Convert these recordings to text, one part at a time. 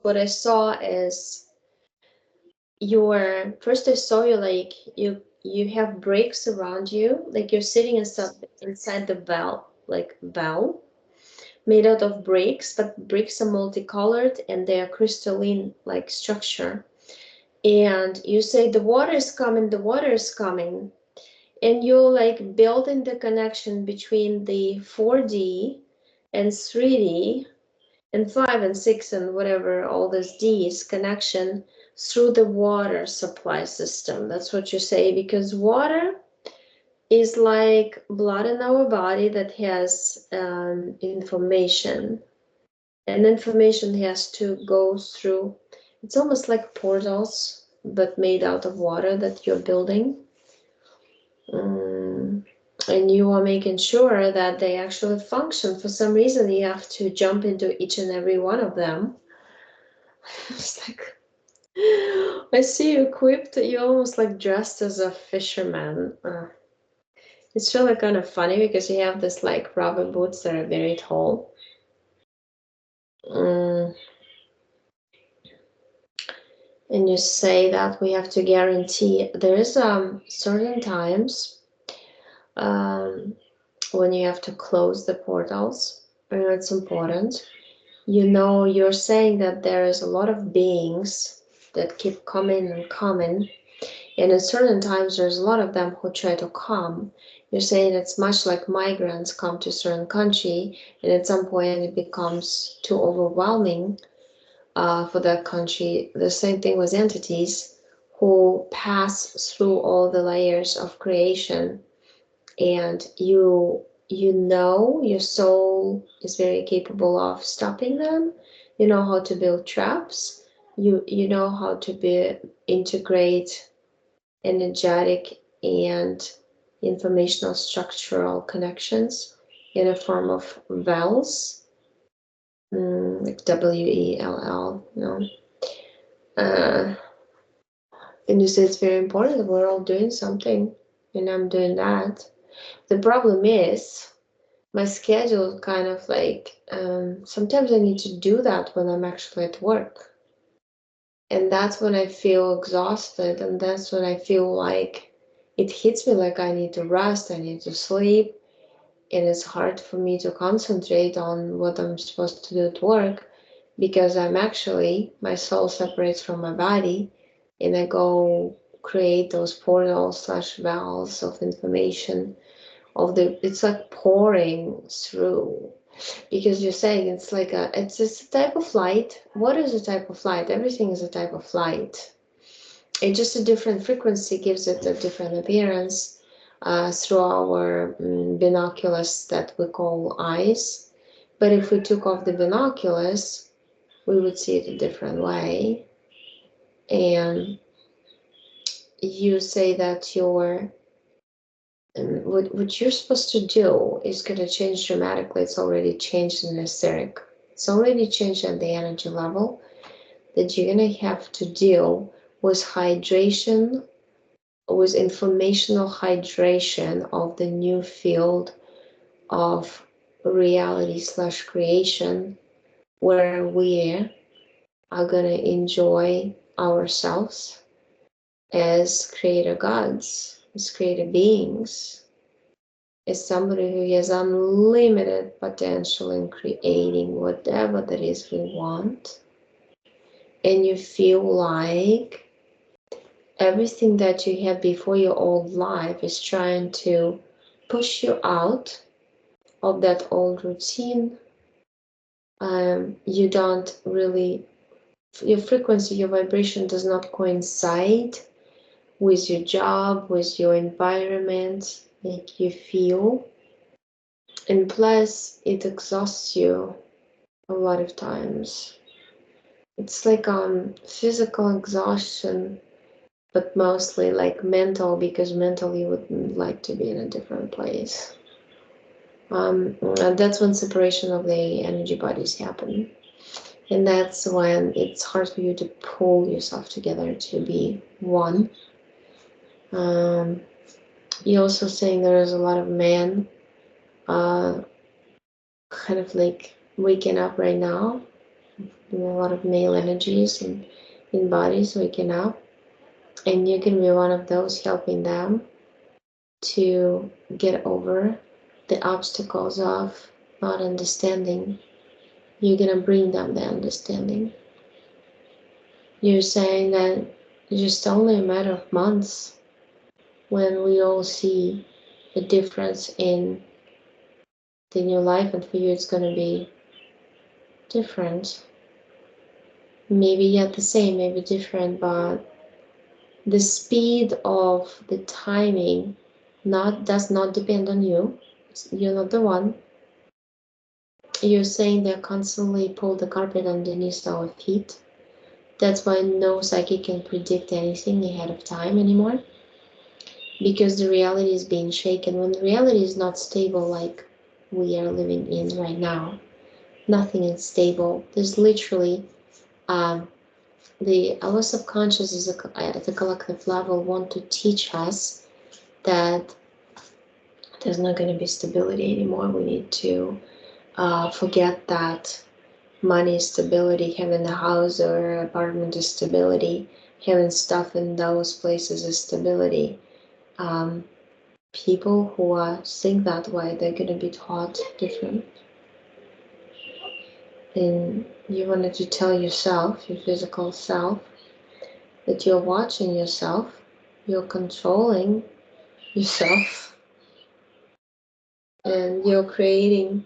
what I saw is first I saw you like you have bricks around you, like you're sitting inside the well made out of bricks, but bricks are multicolored and they are crystalline like structure. And you say the water is coming, the water is coming, and you're like building the connection between the 4D and 3D and 5 and 6 and whatever, all those D's connection through the water supply system. That's what you say, because water is like blood in our body that has information, and information has to go through. It's almost like portals, but made out of water that you're building. And you are making sure that they actually function. For some reason, you have to jump into each and every one of them. It's like, I see you equipped, you're almost like dressed as a fisherman. It's really kind of funny because you have this like rubber boots that are very tall. Mm. And you say that we have to guarantee there is certain times when you have to close the portals, and it's important. You're saying that there is a lot of beings that keep coming and coming, and at certain times there's a lot of them who try to come. You're saying it's much like migrants come to a certain country, and at some point it becomes too overwhelming for that country. The same thing with entities who pass through all the layers of creation, and your soul is very capable of stopping them. You know how to build traps. You know how to integrate energetic and informational structural connections in a form of wells, like WELL, Uh, and you say it's very important that we're all doing something, and I'm doing that. The problem is my schedule kind of like, sometimes I need to do that when I'm actually at work. And that's when I feel exhausted, and that's when I feel like it hits me like I need to rest, I need to sleep, and it's hard for me to concentrate on what I'm supposed to do at work, because my soul separates from my body, and I go create those portals slash valves of information it's like pouring through, because you're saying it's just a type of light. What is a type of light? Everything is a type of light. It's just a different frequency gives it a different appearance through our binoculars that we call eyes. But if we took off the binoculars, we would see it a different way. And you say that what you're supposed to do is going to change dramatically. It's already changed in the etheric. It's already changed at the energy level, that you're going to have to deal with hydration, with informational hydration of the new field of reality slash creation, where we are going to enjoy ourselves as creator gods, as creator beings, as somebody who has unlimited potential in creating whatever that is we want. And you feel like everything that you had before your old life is trying to push you out of that old routine. You don't really, your frequency, your vibration does not coincide with your job, with your environment, make you feel. And plus, it exhausts you a lot of times. It's like physical exhaustion, but mostly like mental, because mentally you would like to be in a different place. And that's when separation of the energy bodies happen. And that's when it's hard for you to pull yourself together to be one. You're also saying there is a lot of men kind of like waking up right now, a lot of male energies in bodies waking up, and you can be one of those helping them to get over the obstacles of not understanding. You're gonna bring them the understanding. You're saying that it's just only a matter of months when we all see a difference in the new life, and for you it's gonna be different. Maybe yet the same, maybe different, but the speed of the timing does not depend on you. You're not the one. You're saying they constantly pull the carpet underneath our feet. That's why no psychic can predict anything ahead of time anymore, because the reality is being shaken. When the reality is not stable like we are living in right now, nothing is stable. There's literally our subconscious is at the collective level want to teach us that there's not going to be stability anymore. We need to forget that money is stability, having a house or apartment is stability, having stuff in those places is stability. People who think that way, they're going to be taught different. And you wanted to tell yourself, your physical self, that you're watching yourself, you're controlling yourself, and you're creating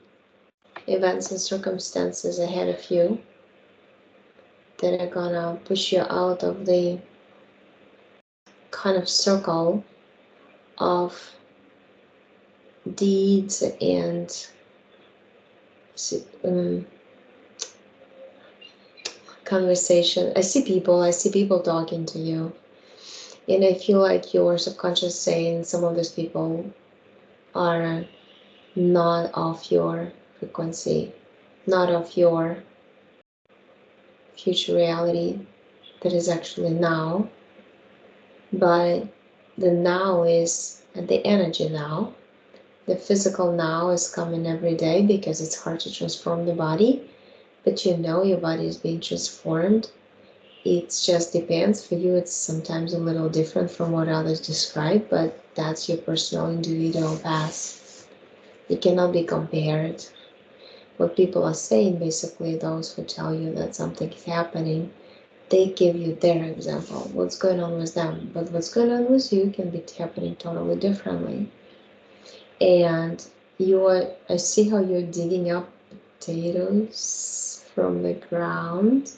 events and circumstances ahead of you that are gonna push you out of the kind of circle of deeds and conversation. I see people talking to you, and I feel like your subconscious saying some of those people are not of your frequency, not of your future reality that is actually now, but the now is the energy now. The physical now is coming every day because it's hard to transform the body, but you know your body is being transformed. It just depends. For you, it's sometimes a little different from what others describe, but that's your personal individual path. It cannot be compared. What people are saying, basically, those who tell you that something is happening, they give you their example, what's going on with them. But what's going on with you can be happening totally differently. And I see how you're digging up potatoes from the ground.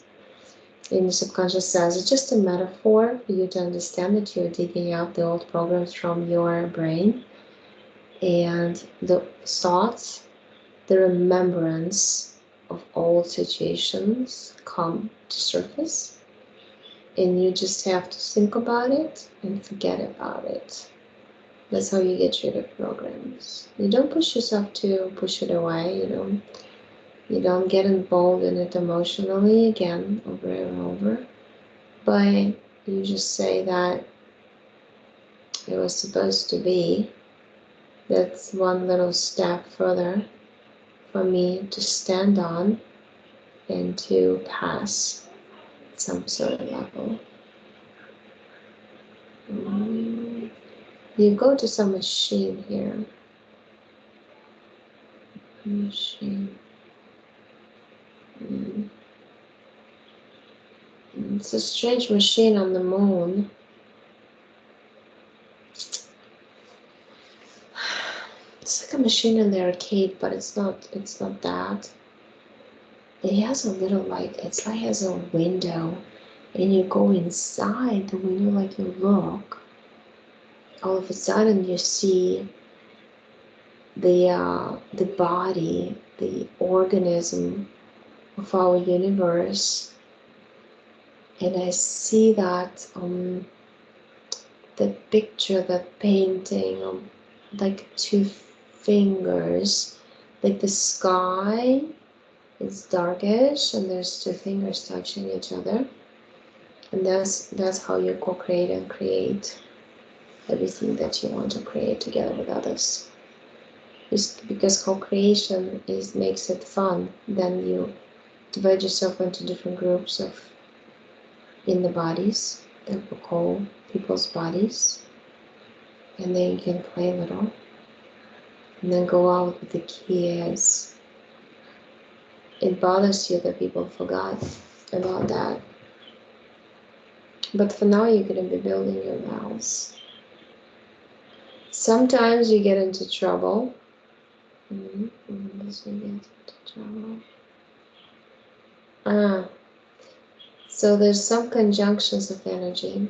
And the subconscious says it's just a metaphor for you to understand that you're digging up the old programs from your brain, and the thoughts, the remembrance of old situations come to surface, and you just have to think about it and forget about it. That's how you get rid of programs. You don't push yourself to push it away. You don't get involved in it emotionally again over and over. But you just say that it was supposed to be. That's one little step further for me to stand on and to pass some sort of level. You go to some machine here. Machine. It's a strange machine on the moon. It's like a machine in the arcade, but it's not that. It has a little it's like has a window, and you go inside the window, like you look. All of a sudden you see the body, the organism of our universe, and I see that the picture, that painting of like two fingers, like the sky is darkish and there's two fingers touching each other, and that's how you co-create and create everything that you want to create together with others. Just because co-creation makes it fun, then you Divide yourself into different groups of in the bodies that we call people's bodies, and then you can play a little, and then go out with the key is it bothers you that people forgot about that. But for now, you're going to be building your vows. Sometimes you get into trouble. This will get into trouble. So there's some conjunctions of energy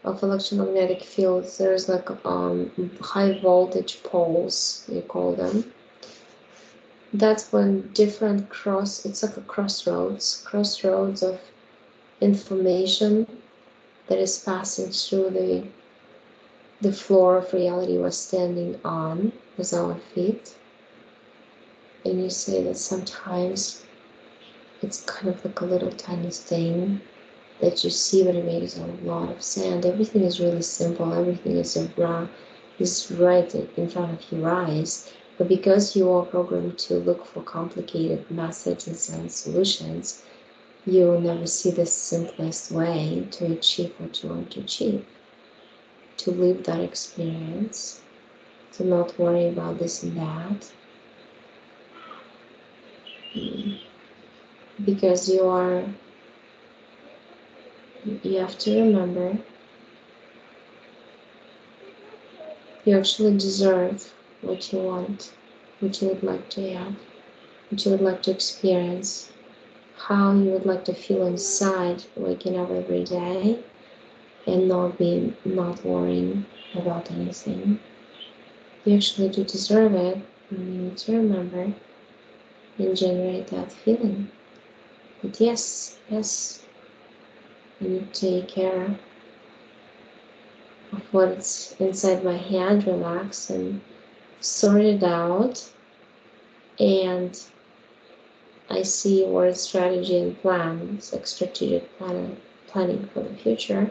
of electromagnetic fields. There's like high voltage poles, you call them. That's when different it's like a crossroads of information that is passing through the floor of reality we're standing on with our feet. And you say that sometimes it's kind of like a little tiny thing that you see, but it makes a lot of sense. Everything is really simple. Everything is right in front of your eyes. But because you are programmed to look for complicated methods and solutions, you will never see the simplest way to achieve what you want to achieve. To live that experience, to not worry about this and that. Because you have to remember, you actually deserve what you want, what you would like to have, what you would like to experience, how you would like to feel inside waking up every day and not worrying about anything. You actually do deserve it, and you need to remember and generate that feeling. But yes, I need to take care of what's inside my hand, relax and sort it out. And I see where strategy and plans, like strategic planning for the future,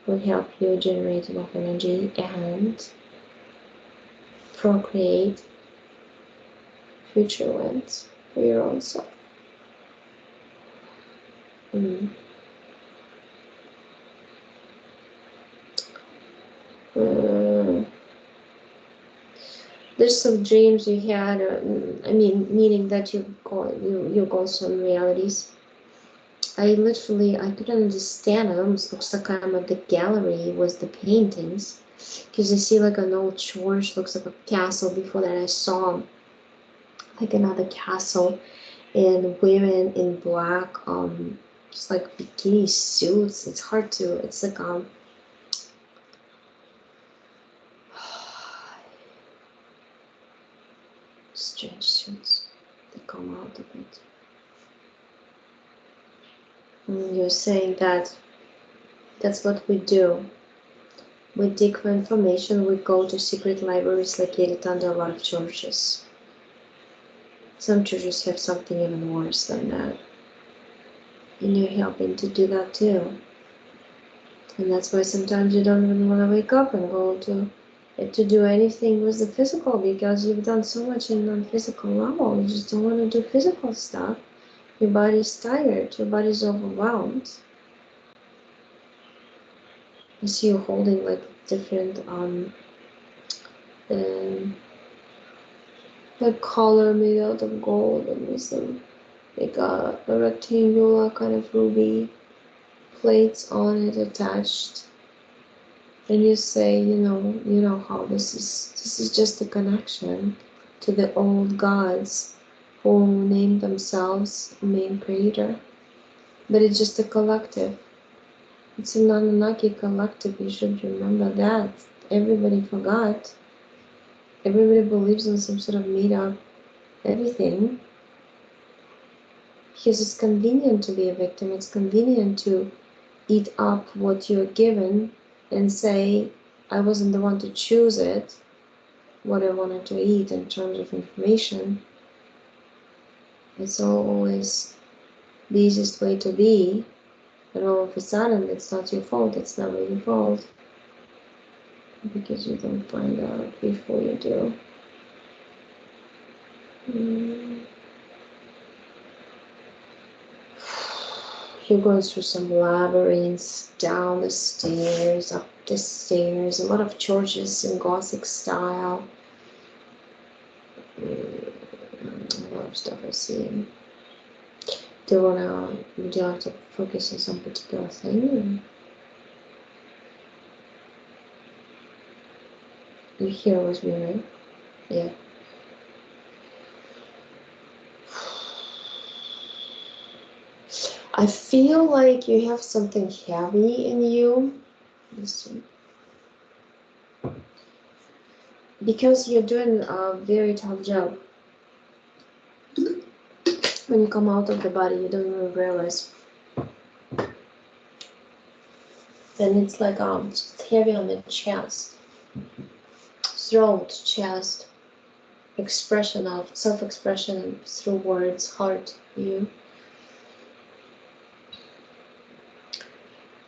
will help you generate enough energy and procreate future wins for your own self. There's some dreams you had, meaning that you go some realities. I couldn't understand. It almost looks like I'm at the gallery with the paintings, because I see like an old church, looks like a castle. Before that, I saw like another castle, and women in black, just like bikini suits. It's hard to. It's like strange suits that come out of it. And you're saying that that's what we do. We dig for information, we go to secret libraries located under a lot of churches. Some churches have something even worse than that. And you're helping to do that too. And that's why sometimes you don't even want to wake up and go to do anything with the physical, because you've done so much in non-physical level. You just don't want to do physical stuff. Your body's tired, your body's overwhelmed. I see you holding like different like collar made out of gold, and with some like a rectangular kind of ruby plates on it attached. And you say, you know how this is just a connection to the old gods who named themselves main creator. But it's just a collective. It's an Anunnaki collective. You should remember that. Everybody forgot. Everybody believes in some sort of made up everything. Because it's convenient to be a victim. It's convenient to eat up what you're given and say, I wasn't the one to choose it, what I wanted to eat in terms of information. It's always the easiest way to be, and all of a sudden it's not your fault, it's never your fault. Because you don't find out before you do. You're going through some labyrinths, down the stairs, up the stairs, a lot of churches in Gothic style. A lot of stuff I see. Would you like to focus on some particular thing? You hear with me, right? Yeah. I feel like you have something heavy in you. Listen. Because you're doing a very tough job. When you come out of the body, you don't even realize. Then it's like it's heavy on the chest, throat, chest, expression of self-expression through words, heart, you.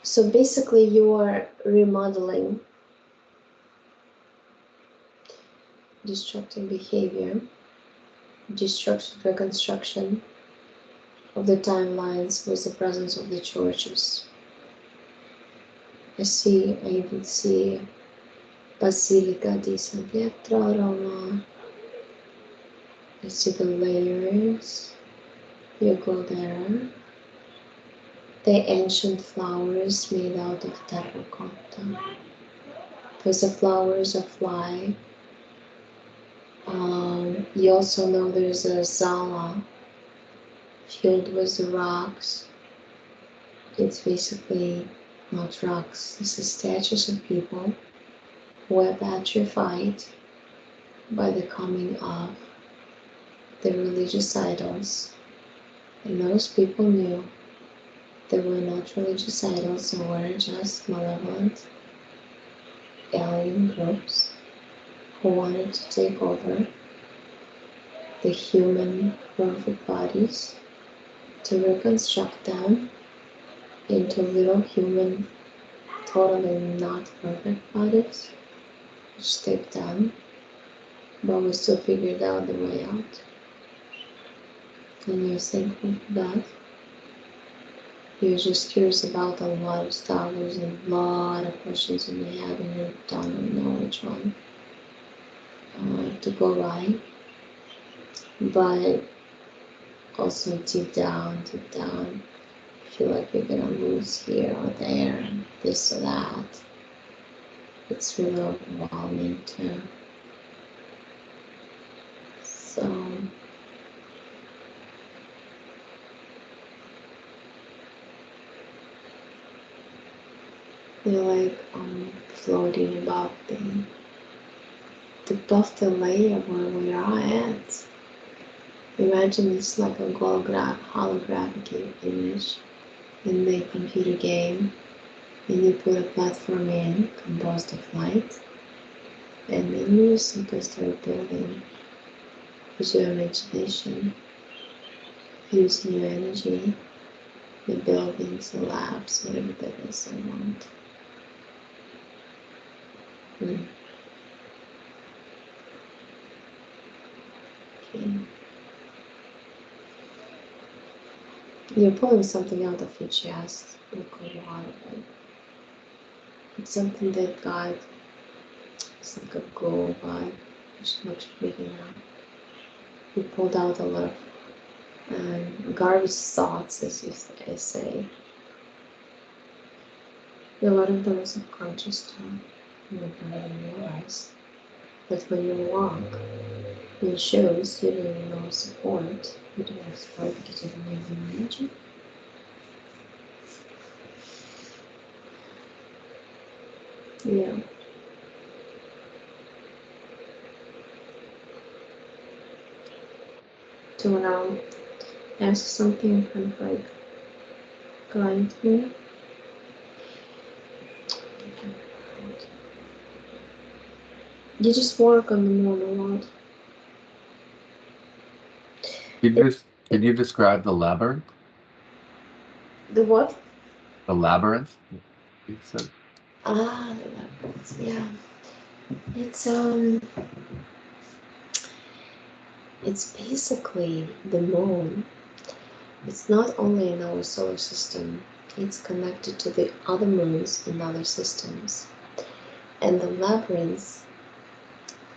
So basically, you are remodeling destructive behavior, destructive reconstruction of the timelines with the presence of the churches. I even see Basilica di San Pietro Roma. I see the layers. You go there. The ancient flowers made out of terracotta. Because the flowers are fly. You also know there's a Zala filled with rocks. It's basically not rocks. This is statues of people who were petrified by the coming of the religious idols. And those people knew they were not religious idols, they were just malevolent alien groups who wanted to take over the human perfect bodies to reconstruct them into little human, totally not perfect bodies, which they've done, but we still figured out the way out. And you're thankful for that. You're just curious about a lot of stuff. There's a lot of questions in your head and you don't know which one to go by. But also deep down, you feel like you're gonna lose here or there, and this or that. It's really overwhelming too. So you're like floating above the layer where we are at. Imagine it's like a holographic image in the computer game, and you put a platform in composed of light, and then you simply start building with your imagination, using your energy, the buildings, the labs, whatever that is I want. Okay. You're pulling something out of your chest, look a lot of it. It's something that God, it's like a goal vibe, it's much bigger now. You pulled out a lot of garbage thoughts, as you say. A lot of them are subconscious too. You don't even realize. But when you walk, in shows, you don't even know support. You don't have support because you don't have the energy. Yeah. To now ask something kind of like guide me. You just work on the moon a lot. Can you describe the labyrinth? The what? The labyrinth? You said. The labyrinth. Yeah. It's basically the moon It's not only in our solar system, it's connected to the other moons in other systems. And the labyrinth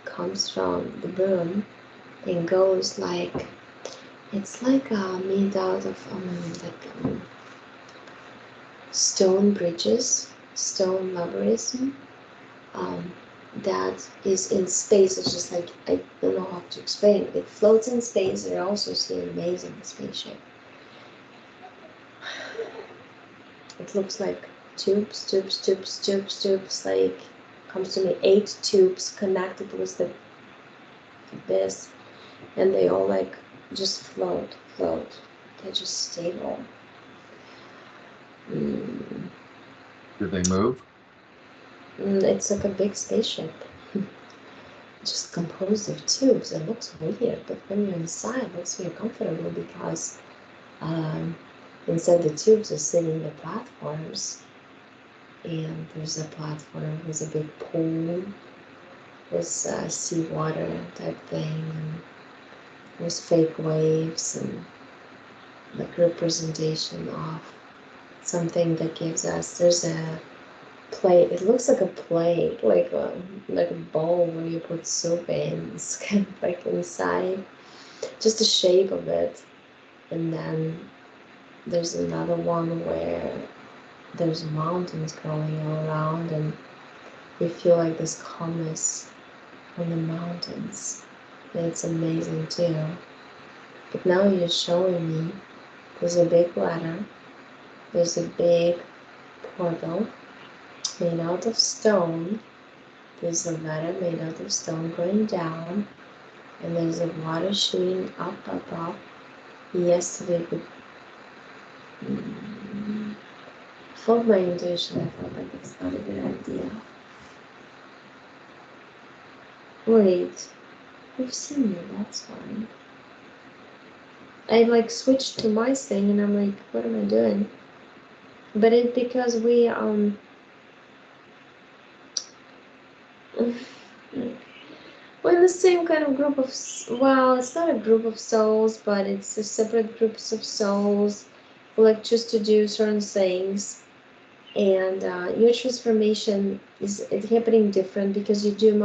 comes from the moon and goes like, it's like made out of stone bridges, stone labyrinth, um, that is in space. It's just like, I don't know how to explain it. It floats in space, and I also see an amazing spaceship. It looks like tubes, like, comes to me 8 tubes connected with this, and they all like just float. They're just stable. Mm. Do they move? It's like a big spaceship, just composed of tubes. It looks weird, but when you're inside, it looks very comfortable because um, inside the tubes are sitting the platforms, and there's a platform with a big pool with seawater type thing, and with fake waves, and like representation of something that gives us. There's a plate. It looks like a plate, like a bowl where you put soup in. It's kind of like inside, just the shape of it. And then there's another one where there's mountains growing all around, and you feel like this calmness from the mountains. And it's amazing too. But now you're showing me there's a big ladder, there's a big portal made out of stone, there's a ladder made out of stone going down, and there's a water shooting up. Yesterday, mm, for my intuition, I felt like it's not a good idea. Wait, you've seen me, that's fine. I like switched to my thing, and I'm like, what am I doing? But it's because we're in the same kind of group of, well, it's not a group of souls, but it's a separate groups of souls who like choose to do certain things. And your transformation is it's happening different because you do a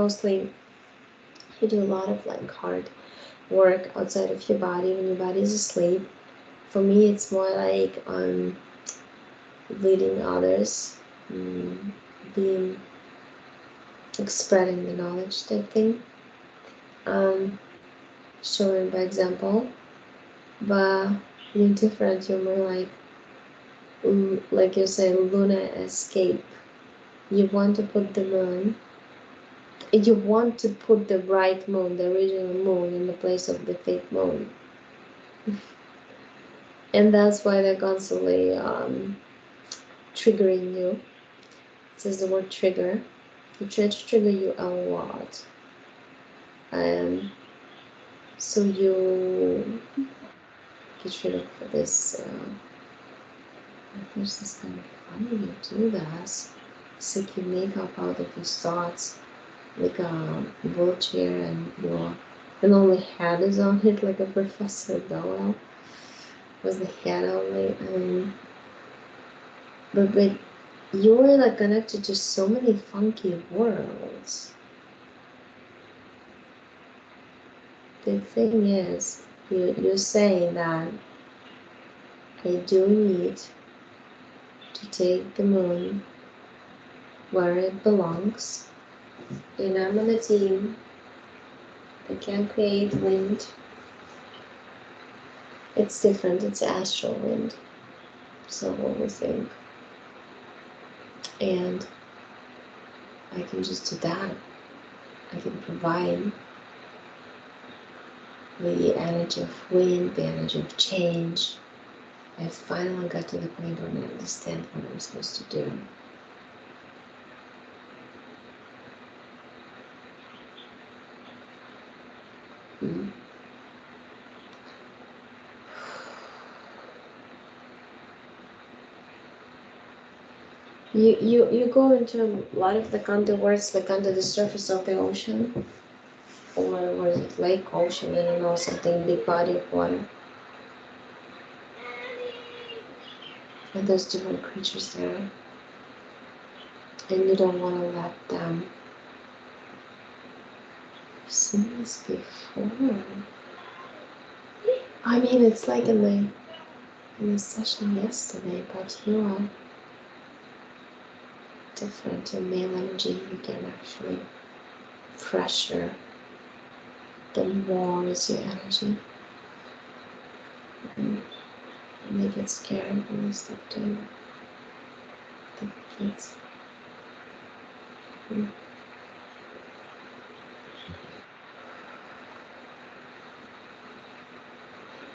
lot of like hard work outside of your body when your body is asleep. For me, it's more like leading others, mm, being like spreading the knowledge type thing, um, showing by example. But you're different. You're more like you say, Luna escape. You want to put the moon. You want to put the right moon, the original moon, in the place of the fake moon, and that's why they're constantly triggering you. It says the word trigger. They try to trigger you a lot, and so you get rid of this. There's this kind of funny you do that. It's like you make up out of your thoughts, like a wheelchair, and only head is on it, like a Professor Doyle was the head only. But you're like connected to so many funky worlds. The thing is, you're saying that I do need to take the moon where it belongs, and I'm on a team that can create wind. It's different, it's astral wind, so what we think. And I can just do that. I can provide the energy of wind, the energy of change. I finally got to the point where I understand what I'm supposed to do. Mm. You go into a lot of the underworlds, like under the surface of the ocean, or was it lake, ocean, I don't know, something big body of water. And there's different creatures there, and you don't want to let them. I've seen this before. I mean, it's like in the session yesterday, but you are different. In male energy, you get actually fresher. The more is your energy. And they get scared when you step to the kids.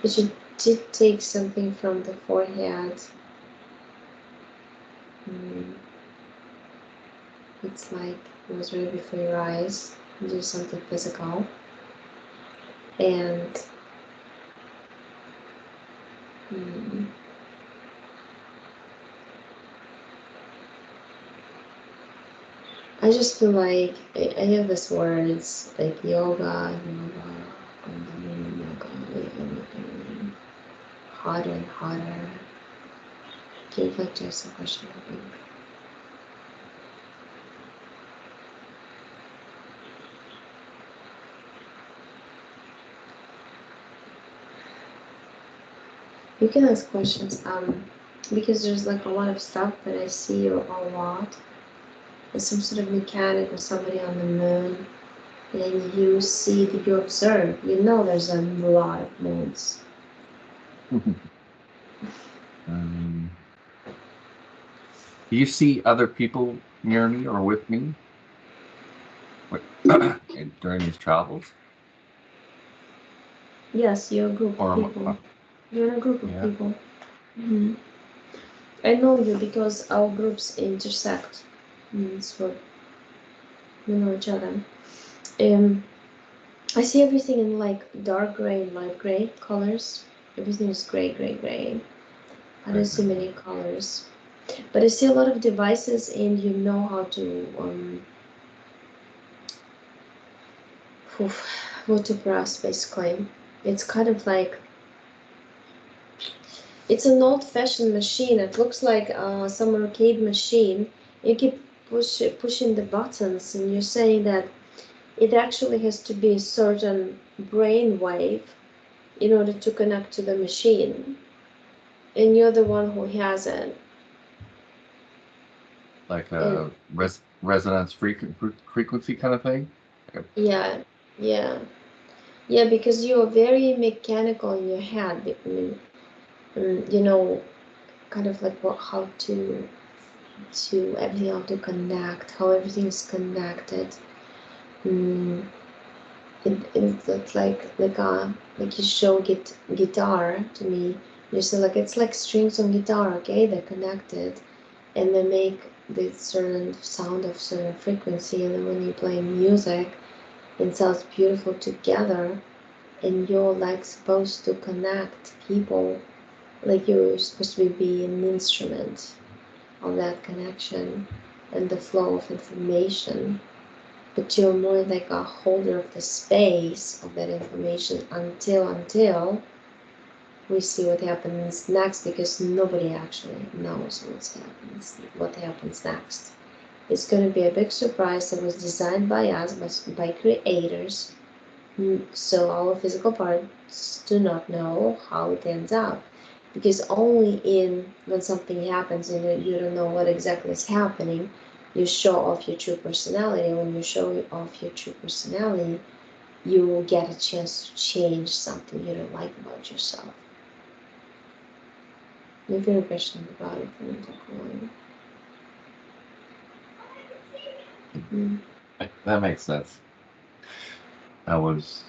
But you did take something from the forehead. It's like it was right before your eyes. You do something physical. And I just feel like I have this words like yoga, hotter and hotter. Do you like to ask a question, I think? You can ask questions, because there's like a lot of stuff that I see a lot. There's some sort of mechanic or somebody on the moon, and you see that you observe. You know there's a lot of moons. Do you see other people near me or with me during these travels? Yes, you're a group of Or people. You're in a group of yeah, people. I know you because our groups intersect. So we know each other. I see everything in like dark gray and light gray colors. Everything is gray, gray, gray. I don't see many colors. But I see a lot of devices, and you know how to press basically. It's kind of like it's an old-fashioned machine. It looks like some arcade machine. You keep pushing the buttons, and you're saying that it actually has to be a certain brain wave in order to connect to the machine. And you're the one who has it. like And a resonance frequency kind of thing. yeah, yeah, yeah, because you're very mechanical in your head. I mean, you know, kind of like how to everything, how to connect, how everything is connected. Mm, it's like you show guitar to me. You say like it's like strings on guitar, okay? They're connected, and they make this certain sound of certain frequency, and then when you play music, it sounds beautiful together, and you're like supposed to connect people, like you're supposed to be an instrument of that connection and the flow of information, but you're more like a holder of the space of that information until we see what happens next, because nobody actually knows what happens next. It's going to be a big surprise that was designed by us, by creators. So our physical parts do not know how it ends up, because only in when something happens and you don't know what exactly is happening, you show off your true personality. When you show off your true personality, you will get a chance to change something you don't like about yourself. You're very passionate about it when you talk about it. That makes sense. I was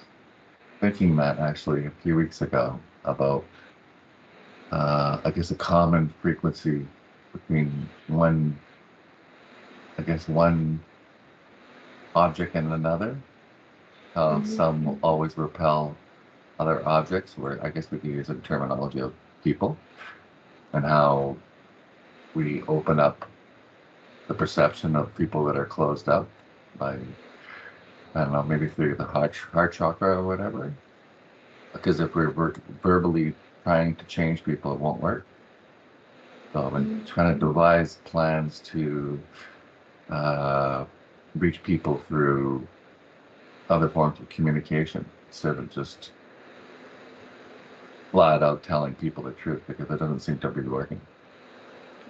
thinking that actually a few weeks ago about, I guess, a common frequency between one object and another. How some will always repel other objects, where I guess we could use the terminology of people, and how we open up the perception of people that are closed up by, I don't know, maybe through the heart chakra or whatever. Because if we're verbally trying to change people, it won't work. And trying to devise plans to uh, reach people through other forms of communication instead of just flat out telling people the truth, because it doesn't seem to be working.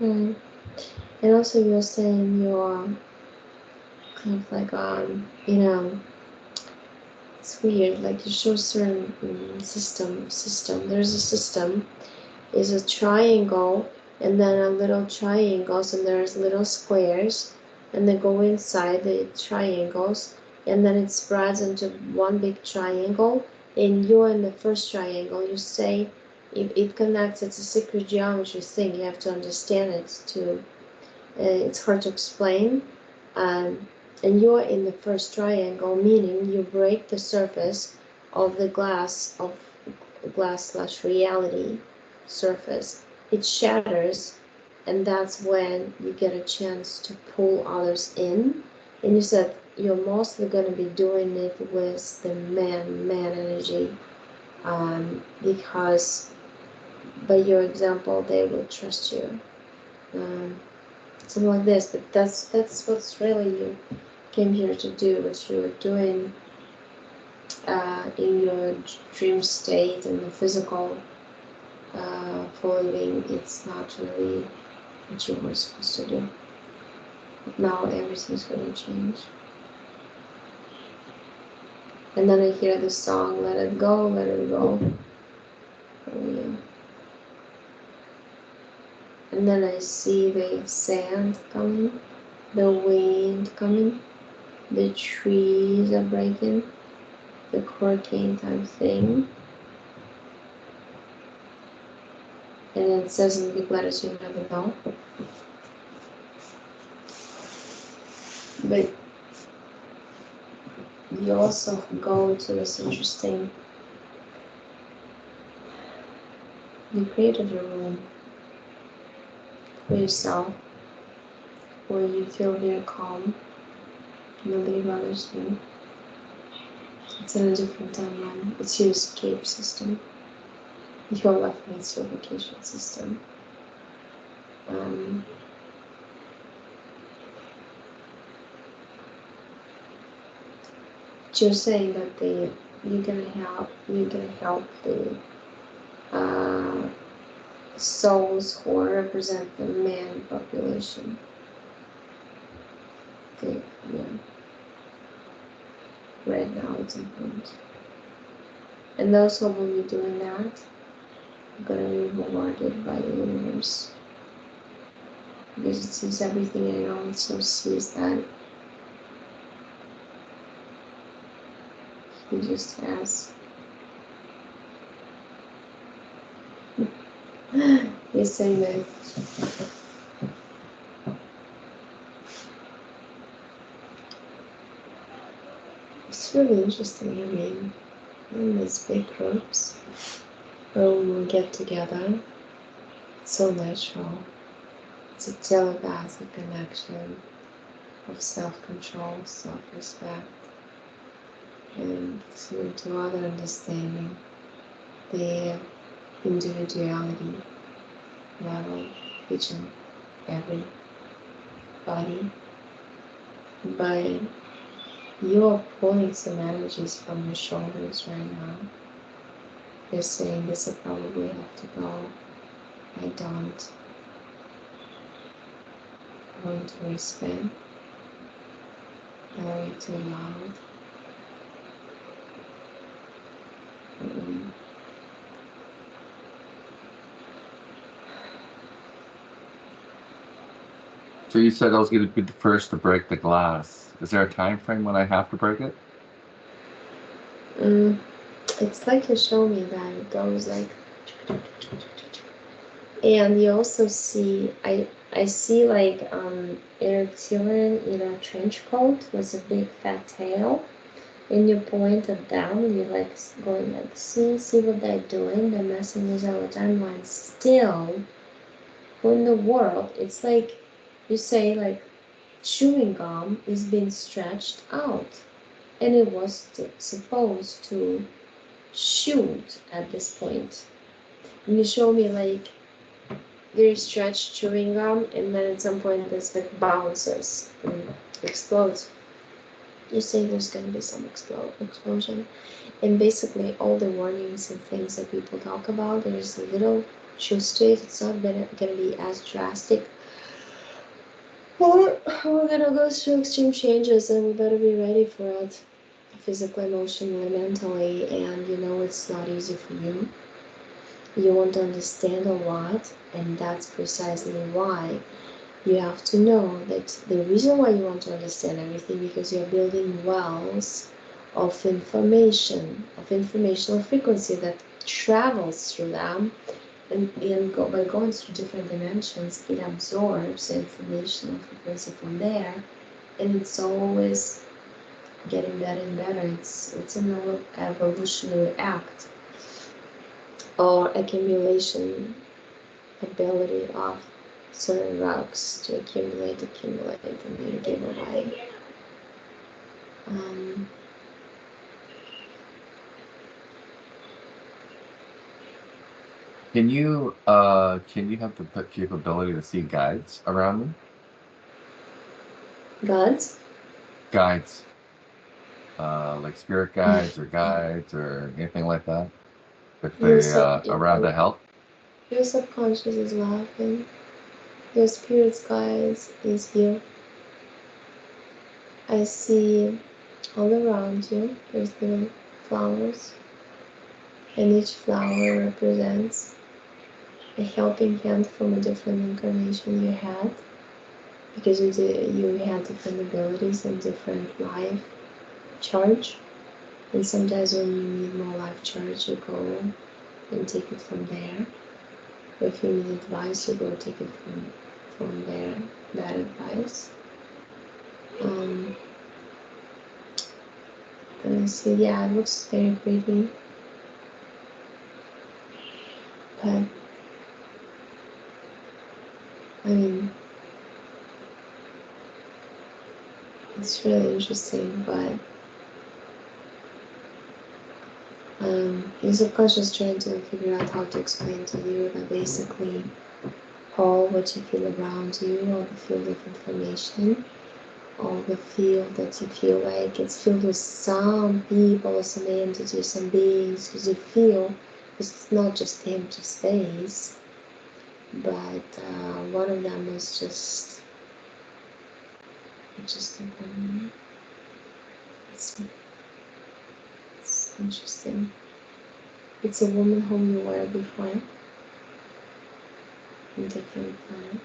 Mm. And also, you're saying you're kind of like, it's weird. Like you show certain system. There's a system is a triangle, and then a little triangles, and there's little squares, and they go inside the triangles, and then it spreads into one big triangle, and you're in the first triangle. You say it connects. It's a secret geometry thing. You have to understand it to it's hard to explain. Um, and you're in the first triangle, meaning you break the surface of the glass slash reality surface. It shatters, and that's when you get a chance to pull others in. And you said you're mostly going to be doing it with the man energy, because by your example, they will trust you. Um, Something like this, but that's what's really you came here to do, what you were doing in your dream state and the physical for living. It's not really what you were supposed to do. But now everything's going to change. And then I hear the song, let it go, let it go. Oh, yeah. And then I see the sand coming, the wind coming, the trees are breaking, the hurricane type thing. And it says in the big letters you never know. But you also go to this interesting, you created a room for yourself where you feel very calm, nobody bothers you. It's in a different timeline. It's your escape system. Your life needs your vacation system. Um, but you're saying that you're gonna help the uh, souls who represent the man population. Okay, yeah. Right now it's important. And those who will be doing that are gonna be rewarded by the universe. Because it sees everything and it also sees that he just has. He's saying that it's really interesting. I mean, in these big groups where we get together, it's so natural. It's a telepathic connection of self-control, self-respect, and to other understanding the individuality level each and every body. But you're pulling some energies from your shoulders right now. You're saying this will probably have to go. I don't want to whisper very too loud. Mm. So you said I was going to be the first to break the glass. Is there a time frame when I have to break it? Mm. It's like you show me that it goes like, and you also see I see like Eric Tillen in a trench coat with a big fat tail, and you point it down and you're like going like, see what they're doing, they're messing with our timeline still. Who in the world? It's like you say like chewing gum is being stretched out, and it was supposed to shoot at this point. And you show me like very stretched chewing gum, and then at some point it's like bounces and explodes. You say there's gonna be some explosion, and basically all the warnings and things that people talk about, there's a little truth to it. It's not gonna be as drastic. Or we're gonna go through extreme changes, and we better be ready for it, physically, emotionally, mentally. And you know it's not easy for you. You want to understand a lot, and that's precisely why you have to know that the reason why you want to understand everything, because you're building wells of informational frequency that travels through them, and by going through different dimensions, it absorbs the informational frequency from there, and it's always getting better and better. It's an evolutionary act or accumulation ability of certain rocks to accumulate, and then give away. Um, Can you have the capability to see guides around me? Gods? Guides, like spirit guides or anything like that. If Your, they sub, around to help. your subconscious is laughing. Your spirit's guides is here. I see all around you. There's little flowers, and each flower represents a helping hand from a different incarnation you had, because you had different abilities and different life charge. And sometimes when you need more life charge, you go and take it from there. If you need advice, you go take it from there. That advice. Um, and I see, yeah, it looks very pretty, but I mean, it's really interesting. But your subconscious trying to figure out how to explain to you that basically all what you feel around you, all the field of information, all the field that you feel like it's filled with some people, some entities, some beings, because you feel it's not just empty space, but one of them is just it's, it's interesting. It's a woman whom you were before in different planet.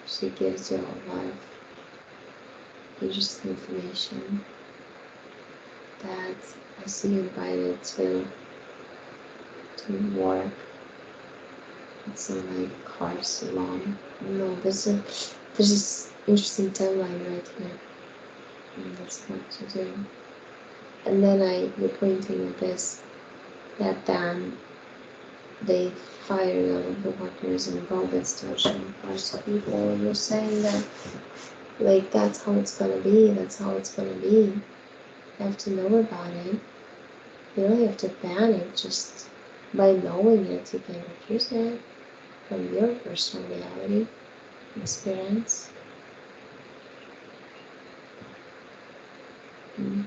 She gives you a lot of interesting information that I see you invited to work. It's not like cars along. No, there's this interesting timeline right here, and that's what to do. And then you're pointing at this, that then they fired all of the workers and robots to actually cars to people, and you're saying that like that's how it's gonna be, that's how it's gonna be. You have to know about it. You don't have to panic, just by knowing it you can refuse it from your personal reality experience. Mm.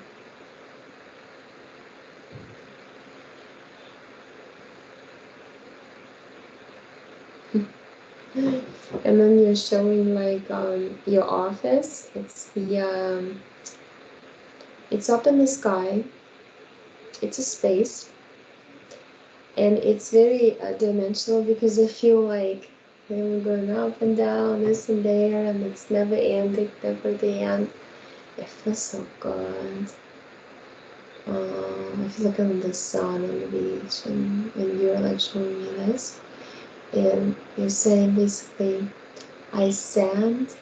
And then you're showing like your office. It's up in the sky. It's a space, and it's very dimensional, because I feel like we're going up and down, this and there, and it's never ending, never the end. It feels so good. I feel like I'm in the sun on the beach, and you're like showing me this, and you're saying basically, I send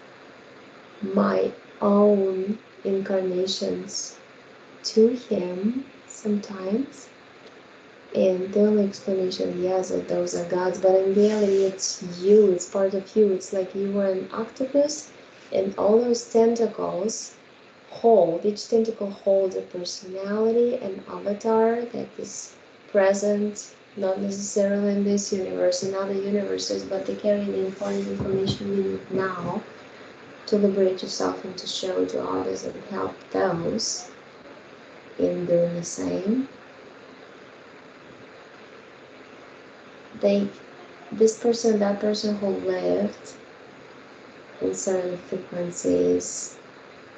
my own incarnations to him sometimes. And the only explanation, yes, that those are gods, but in reality, it's you, it's part of you. It's like you were an octopus, and all those tentacles each tentacle holds a personality, an avatar that is present not necessarily in this universe, in other universes, but they carry the important information we need now to liberate yourself and to show to others and help those in doing the same. They, this person, that person who lived in certain frequencies,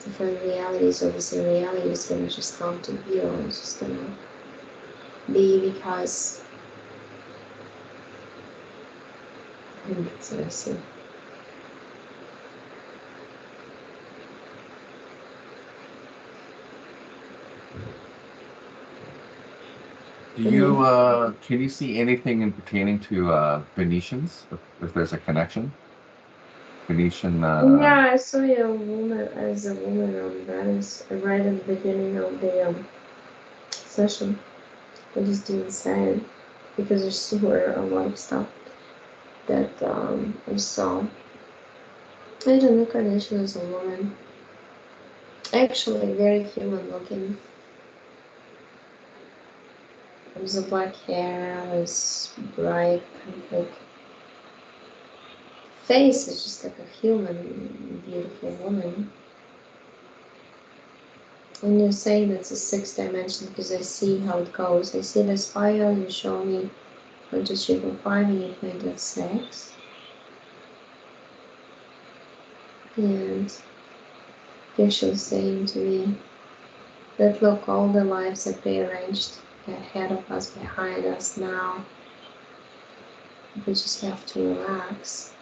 different realities, or the same reality is gonna just come to you. It's just gonna be because let's see. Do you can you see anything in pertaining to Venetians? If there's a connection, Venetian. Yeah, I saw you a woman as a woman on Venice right at the beginning of the session. I just didn't say it because there's still a lot of stuff that I saw. I don't know, Carnation is a woman. Actually, very human looking. It was a black hair, it was bright, kind of like face is just like a human, beautiful woman. And you're saying that's a sixth dimension because I see how it goes. I see the spiral, you show me 1, 2, 3, 4, 5, and you point at 6. And you're actually saying to me that look, all the lives are prearranged ahead of us, behind us now. We just have to relax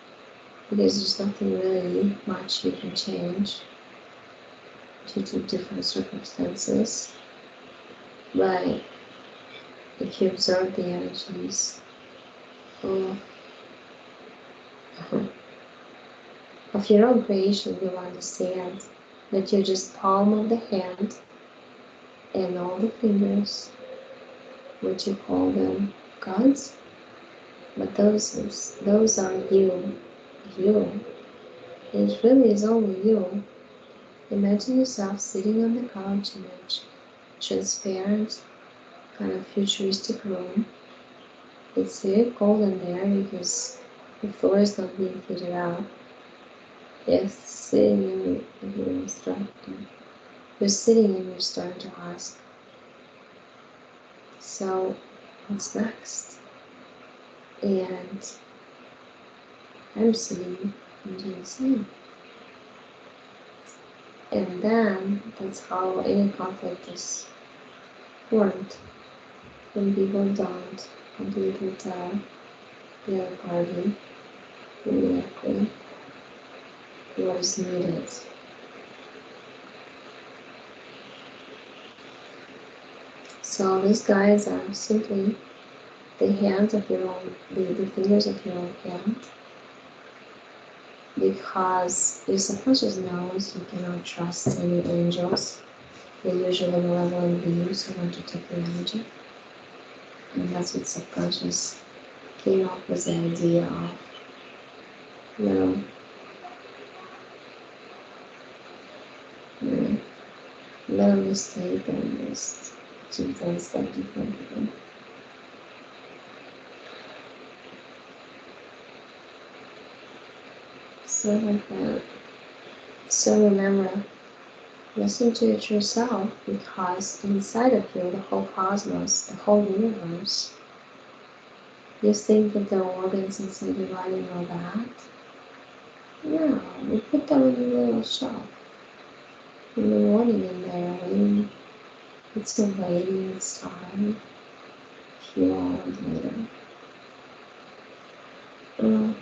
because there's nothing really much you can change due to different circumstances. But if you observe the energies of, of your own creation, you'll understand that you're just palm of the hand and all the fingers, what you call them gods, but those are you. You. It really is only you. Imagine yourself sitting on the couch in a transparent, kind of futuristic room. It's very cold in there because the floor is not being figured out. You're sitting and you're sitting and you're starting to ask, so what's next? And I'm sitting and doing the same. And then that's how any conflict is formed when people don't completely tell the other party exactly what is needed. So these guys are simply the hands of your own, the fingers of your own hand, because your subconscious knows you cannot trust any angels. They're usually malevolent beings who want to take your energy. And that's what subconscious came up with the idea of, you know, little mistake and just do things like differently. So like that. So remember, listen to it yourself, because inside of you, the whole cosmos, the whole universe, you think that the organs inside your body know that? No, we put them in a little shelf in the morning and they're waiting. It's a waiting time. A few hours later. Uh,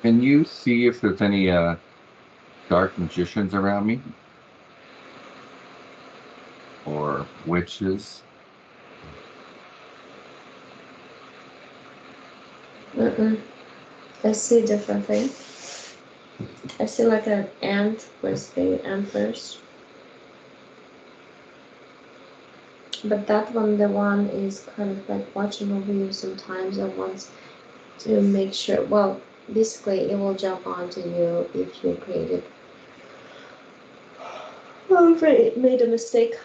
Can you see if there's any dark magicians around me or witches? I see a different thing. I see like an ant with the antlers. But that one, the one is kind of like watching over you sometimes and wants to make sure, well, basically it will jump onto you if you create it. afraid it made a mistake.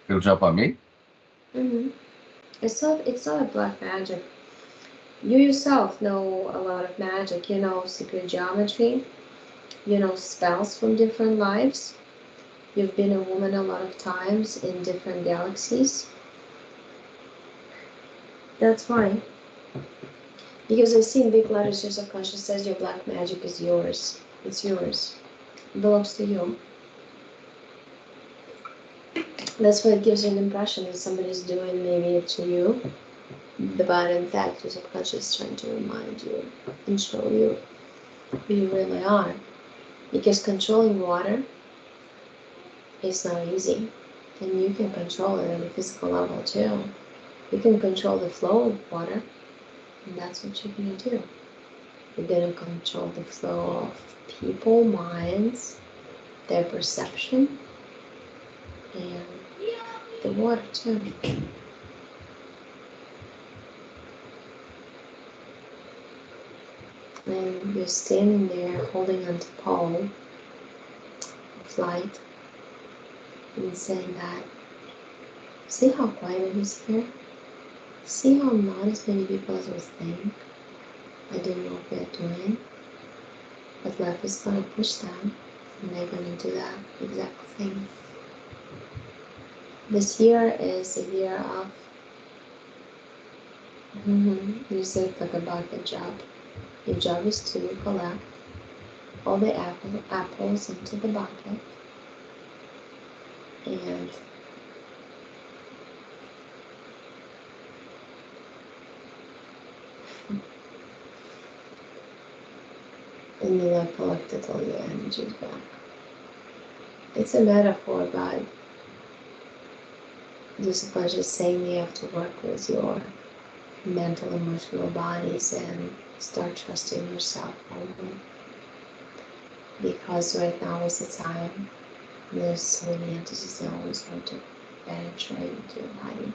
It'll jump on me? Mm-hmm. It's not a black magic. You yourself know a lot of magic. You know secret geometry. You know spells from different lives. You've been a woman a lot of times in different galaxies. That's why. Because I see in big letters your subconscious says your black magic is yours. It's yours. It belongs to you. That's why it gives you an impression that somebody's doing maybe it to you. But in fact, your subconscious is trying to remind you and show you who you really are. Because controlling water is not easy. And you can control it on a physical level too. You can control the flow of water, and that's what you're going to do. You're going to control the flow of people, minds, their perception, and the water too. And you're standing there holding onto pole of light and saying that, see how quiet it is here? See how not as many people as we think are doing what we're doing? But life is going to push them, and they're going to do that exact thing. This year is a year of, you say it like a bucket job. Your job is to collect all the apples into the bucket, and you like collected all your energies back. It's a metaphor about the subconscious saying you have to work with your mental, emotional bodies and start trusting yourself more. Because right now is the time. There's so many entities that always want to penetrate into your body.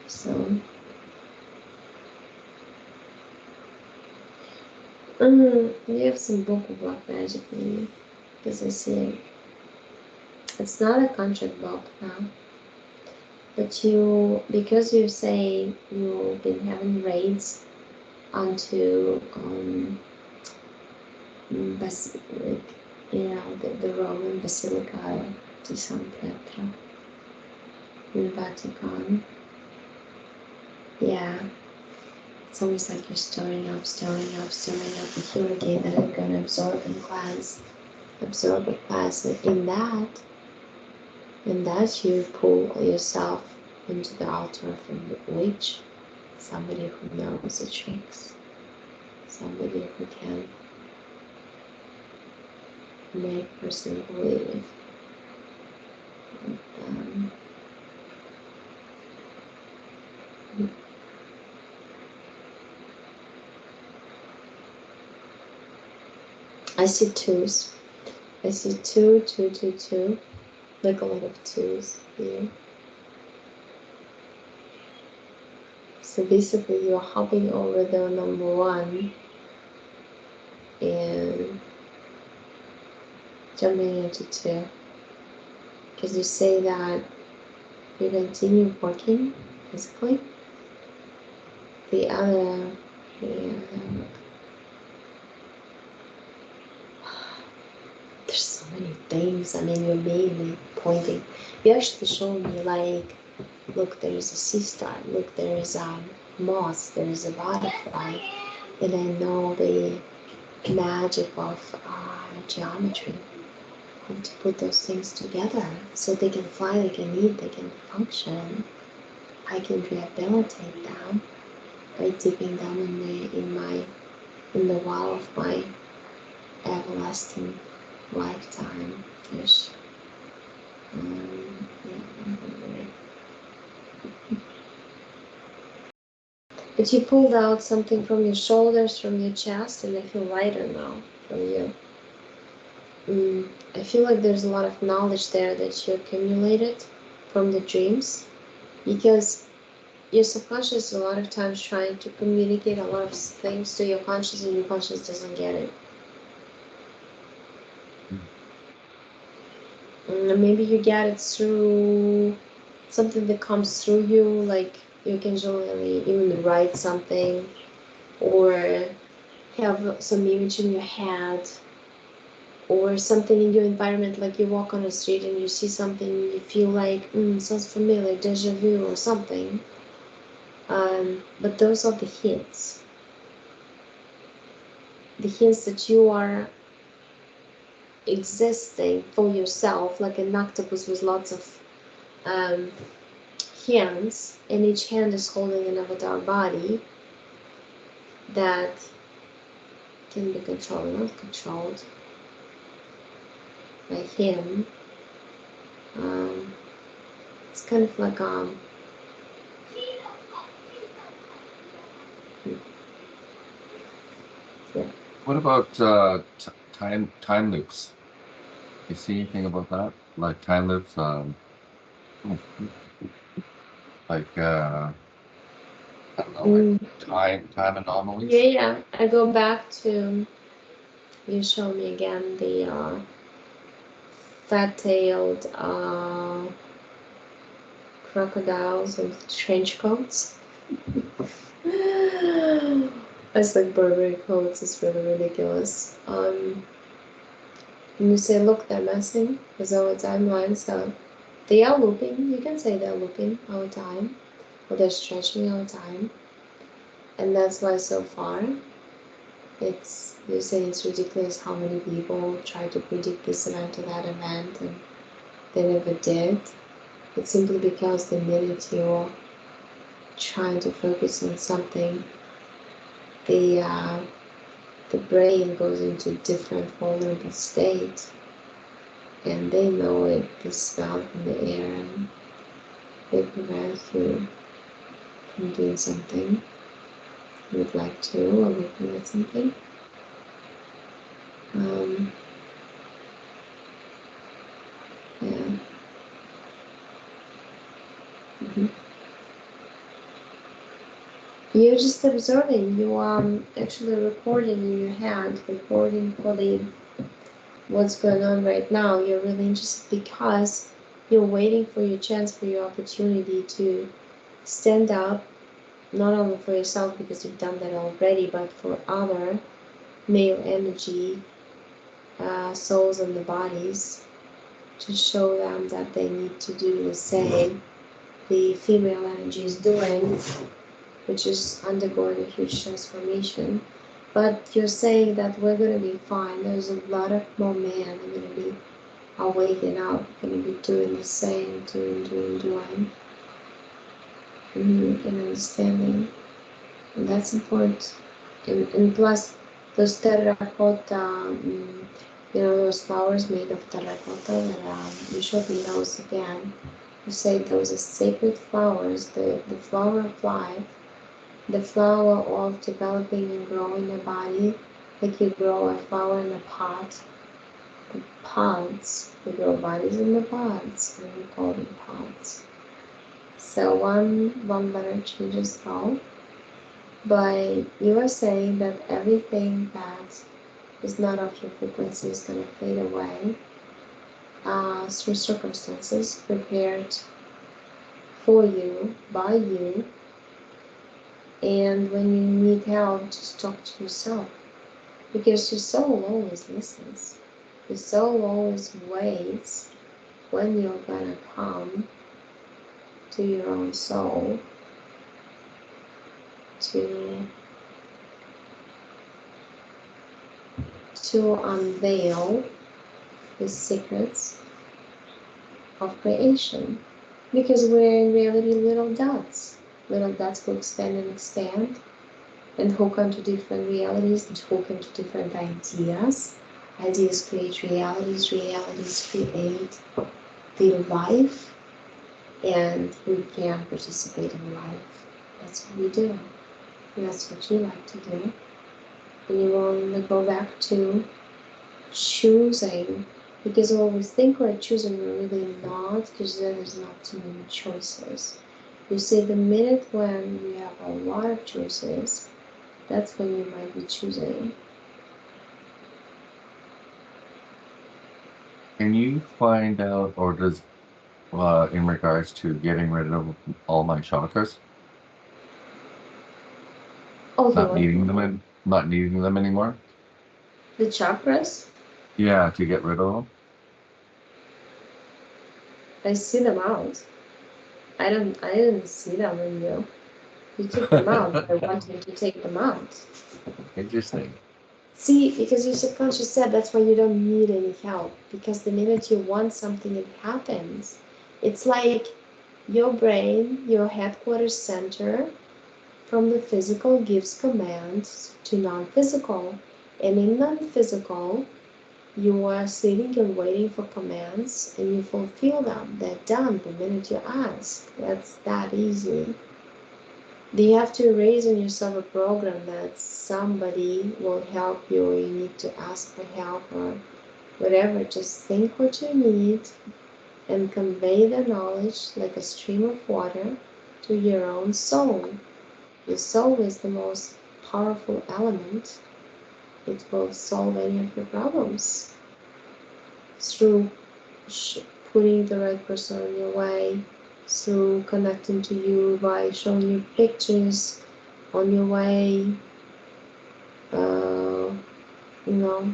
So you have some book of black magic in you, because I see it. It's not a contract book now, but you, because you say you've been having raids onto like, the Roman Basilica di San Pietro in Vatican. Yeah, it's almost like you're storing up a hurricane that are gonna absorb and cleanse. In that you pull yourself into the altar of a witch, somebody who knows the tricks, somebody who can make a person believe. I see twos. I see two, like a lot of twos here. So basically you're hopping over the number one and jumping into two. Because you say that you continue working physically. The other, there's so many things. I mean, you're mainly pointing. You actually showed me, like, look, there is a sea star. Look, there is a moth. There is a butterfly. And I know the magic of geometry. And to put those things together so they can fly, they can eat, they can function. I can rehabilitate them by dipping them in the well of my everlasting lifetime ish. But you pulled out something from your shoulders, from your chest, and I feel lighter now from you. I feel like there's a lot of knowledge there that you accumulated from the dreams, because your subconscious a lot of times trying to communicate a lot of things to your conscious, and your conscious doesn't get it. Maybe you get it through something that comes through you, like you can generally even write something or have some image in your head, or something in your environment, like you walk on the street and you see something, you feel like, sounds familiar, deja vu or something. But those are the hints that you are existing for yourself, like an octopus with lots of um, hands, and each hand is holding an avatar body that can be controlled, not controlled by him. It's kind of like yeah. What about time loops? You see anything about that? Like time loops, like I don't know, like Mm. time Yeah, anomalies. yeah. I go back to you show me again the fat-tailed crocodiles with trench coats. It's like Burberry coats. It's really ridiculous. And you say, look, they're messing with our timeline, so they are looping. You can say they're looping our time, or they're stretching our time, and that's why so far you say it's ridiculous how many people try to predict this event or that event, and they never did. It's simply because the minute you're trying to focus on something, the uh, the brain goes into different vulnerable state, and they know it. They smell it in the air, and they prevent you from doing something you would like to, or looking at something. Um, yeah. Mhm. You're just observing. You are actually recording in your hand, recording for the what's going on right now. You're really interested because you're waiting for your chance, for your opportunity to stand up, not only for yourself because you've done that already, but for other male energy souls and the bodies, to show them that they need to do the same. The female energy is doing, which is undergoing a huge transformation. But you're saying that we're going to be fine. There's a lot of more men are going to be awakening up, going to be doing the same, doing, and understanding. And that's important. And plus, those terracotta, those flowers made of terracotta that you showed me those again. You say those are sacred flowers, the flower of life, the flower of developing and growing a body, like you grow a flower in a pot. The pods, we grow bodies in the pods, and we call them pods. So one letter changes all. But you are saying that everything that is not of your frequency is going to fade away through circumstances prepared for you, by you, and when you need help, just talk to yourself. Because your soul always listens. Your soul always waits when you're going to come to your own soul to unveil the secrets of creation. Because we're in reality little dots who expand and expand and hook onto different realities and hook into different ideas. Ideas create realities, realities create the life, and we can participate in life. That's what we do. And that's what you like to do. And you want to go back to choosing, because when we think we're choosing, we're really not, because there's not too many choices. You see, the minute when you have a lot of choices, that's when you might be choosing. Can you find out, or does, in regards to getting rid of all my chakras, Oh, the what? not needing them anymore? The chakras? Yeah, to get rid of them. I see them out. I didn't see them in you. You took them out by wanting to take them out. Interesting. See, because your subconscious said that's why you don't need any help. Because the minute you want something, it happens. It's like your brain, your headquarters center, from the physical gives commands to non-physical. And in non-physical, you are sitting and waiting for commands and you fulfill them. They're done the minute you ask. That's that easy. Do you have to erase in yourself a program that somebody will help you or you need to ask for help or whatever? Just think what you need and convey the knowledge like a stream of water to your own soul. The soul is the most powerful element. It will solve any of your problems through putting the right person on your way, through connecting to you by showing you pictures on your way. Uh, you know,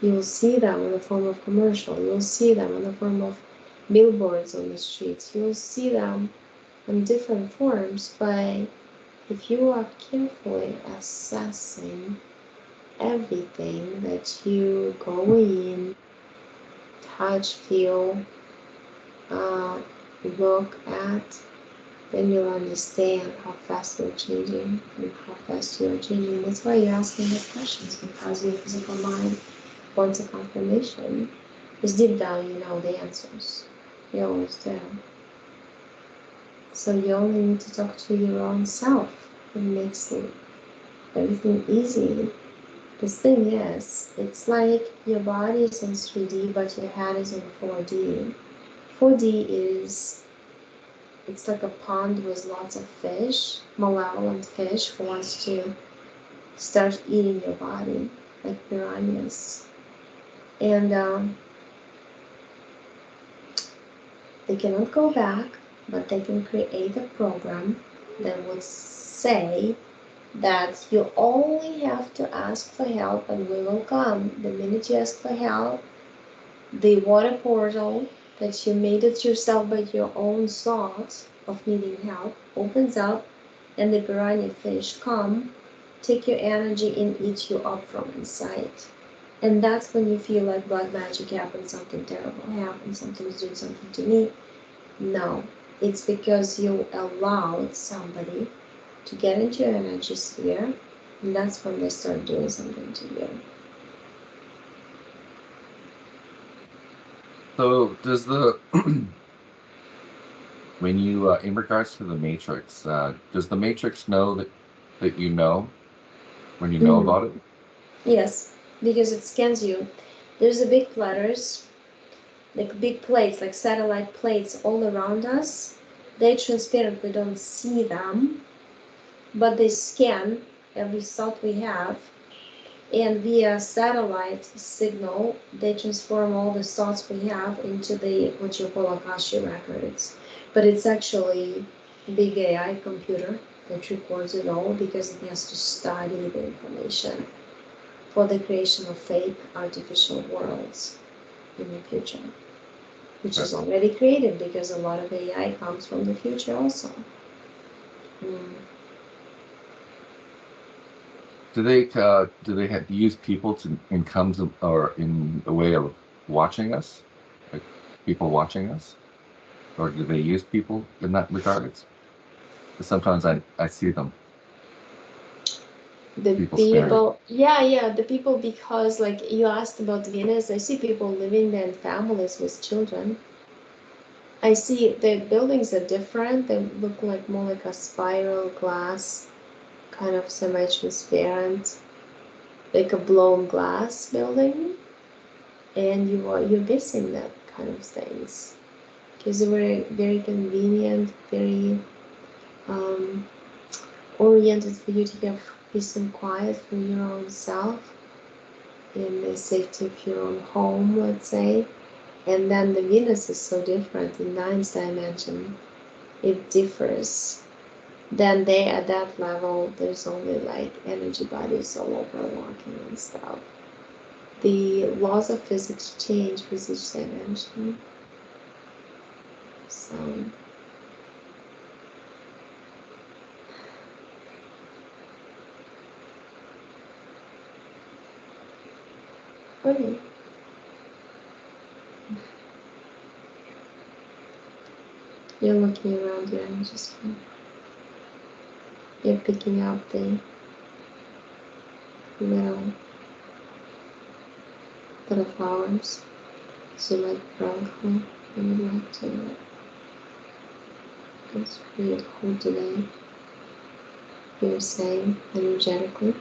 you'll see them in the form of commercial. You'll see them in the form of billboards on the streets. You'll see them in different forms. But if you are carefully assessing everything that you go in, touch, feel, uh, look at, then you'll understand how fast you're changing and how fast you're changing. That's why you're asking the questions, because your physical mind wants a confirmation. Because deep down you know the answers. You always do. So you only need to talk to your own self. It makes everything easy. The thing is, it's like your body is in 3D, but your head is in 4D. 4D is, it's like a pond with lots of fish, malevolent fish who wants to start eating your body, like piranhas. And they cannot go back, but they can create a program that would say that you only have to ask for help and we will come. The minute you ask for help, the water portal that you made it yourself by your own thoughts of needing help opens up and the piranha fish come, take your energy and eat you up from inside. And that's when you feel like black magic happened, something terrible happened, something is doing something to me. No, it's because you allowed somebody to get into your energy sphere, and that's when they start doing something to you. So does the when you in regards to the matrix, does the matrix know that you know when you know Mm. about it? Yes, because it scans you. There's a big letters, like big plates, like satellite plates all around us. They're transparent, we don't see them, but they scan every thought we have. And via satellite signal, they transform all the thoughts we have into the what you call Akasha records. But it's actually a big AI computer that records it all because it has to study the information for the creation of fake artificial worlds in the future, which Okay. is already created because a lot of AI comes from the future also. Mm. Do they have, use people to in comes or in a way of watching us, like people watching us, or do they use people in that regards? 'Cause sometimes I see them, The people scanning. people, yeah, the people, because like you asked about Venus, I see people living there in families with children. I see the buildings are different. They look like more like a spiral glass, kind of semi-transparent, like a blown glass building, and you're missing that kind of things. because they were very convenient, very um, oriented for you to have peace and quiet for your own self in the safety of your own home, let's say. And then the Venus is so different in ninth dimension. It differs. Then they at that level, there's only like energy bodies all over walking and stuff. The laws of physics change with each dimension. So, okay. You're looking around your energy sphere. You're picking up the little little flowers. So like broccoli, I would like to just read who today you're saying energetically,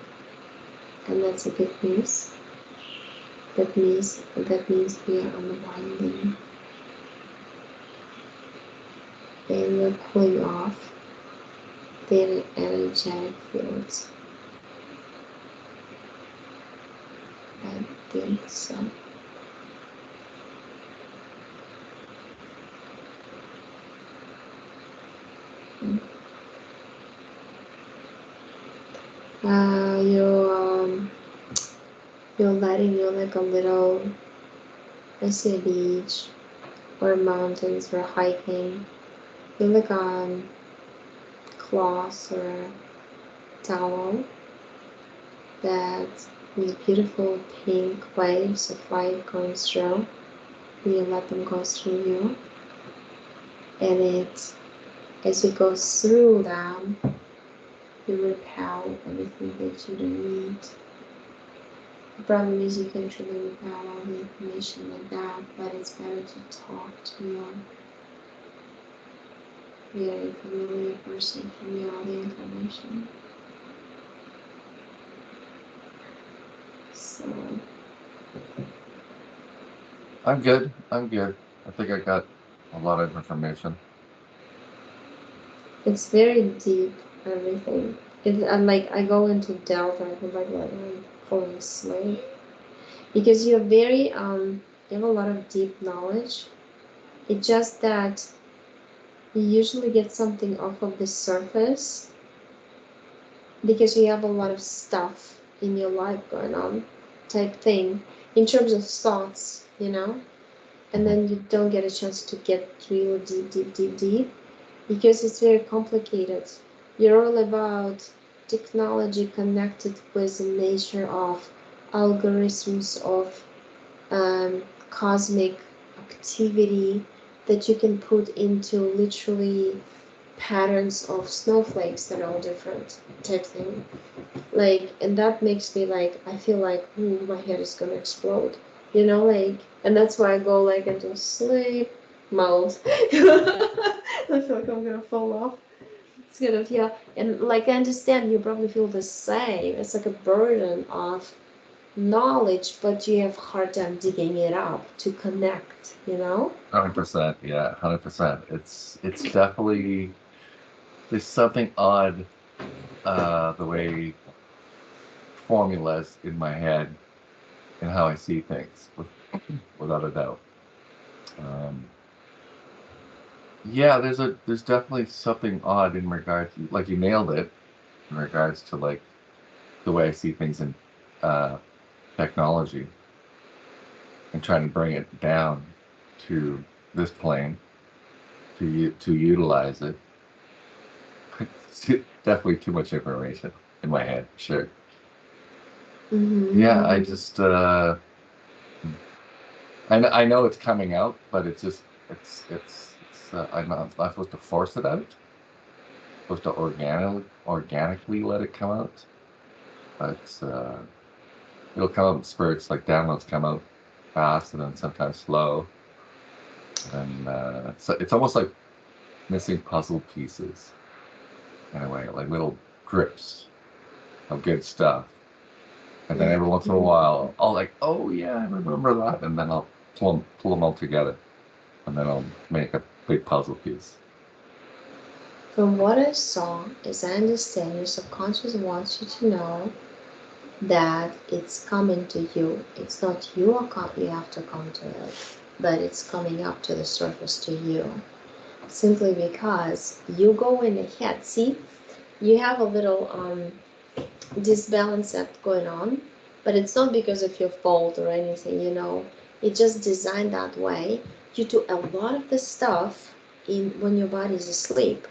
and that's a good news. That means we are unwinding and we're pulling off the energetic fields. I think so. Uh, you're um, you're letting you like a little, I see a beach or mountains or hiking. You're like cloth or a towel that with beautiful pink waves of light going through. You let them go through you, and it, as you go through them, you repel everything that you don't need. The problem is you can truly repel all the information like that, but it's better to talk to your very familiar person from your all the information. So I'm good. I'm good. I think I got a lot of information. it's very deep, everything. And like I go into delta, I feel like I'm falling asleep because you have a lot of deep knowledge. It's just that you usually get something off of the surface because you have a lot of stuff in your life going on, type thing, in terms of thoughts, and then you don't get a chance to get real deep, deep, deep, deep because it's very complicated. You're all about technology connected with the nature of algorithms of cosmic activity that you can put into literally patterns of snowflakes that are all different type thing. Like, and that makes me like, I feel like, ooh, my head is gonna explode, like, and that's why I go like into sleep mode. I feel like I'm gonna fall off. It's kind of, yeah, and like I understand you probably feel the same. It's like a burden of knowledge, but you have a hard time digging it up to connect. 100%. Yeah, 100%. It's definitely there's something odd the way formulas in my head and how I see things, without a doubt. Um, yeah, there's definitely something odd in regards to, like, you nailed it, in regards to like the way I see things in uh, technology, and trying to bring it down to this plane to utilize it. Definitely too much information in my head. Sure. Yeah, I Mm-hmm. just I know it's coming out, but it's just I'm not supposed to force it out. I'm supposed to organically let it come out. But it'll come out in spurts. Like, downloads come out fast and then sometimes slow. And so it's almost like missing puzzle pieces in a way, like little grips of good stuff. And then every once in a while, I'll like, oh yeah, I remember that, and then I'll pull them all together. and then I'll make a big puzzle piece. From what I saw, as I understand, your subconscious wants you to know that it's coming to you. It's not you you have to come to it, but it's coming up to the surface to you. Simply because you go in ahead. See, you have a little disbalance act going on, but it's not because of your fault or anything, It's just designed that way. You do a lot of the stuff in when your body is asleep.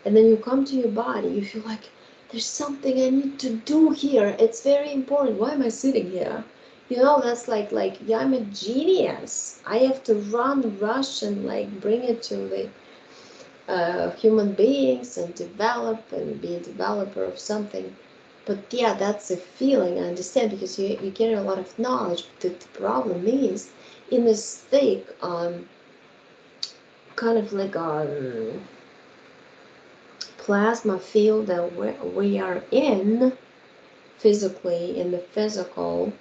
And then you come to your body, you feel like there's something I need to do here. It's very important. Why am I sitting here? That's like yeah, I'm a genius. I have to run, rush, and like bring it to the human beings and develop and be a developer of something. But yeah, that's a feeling, I understand, because you get a lot of knowledge. But the problem is, in this thick, kind of like plasma field that we are in, physically, in the physical,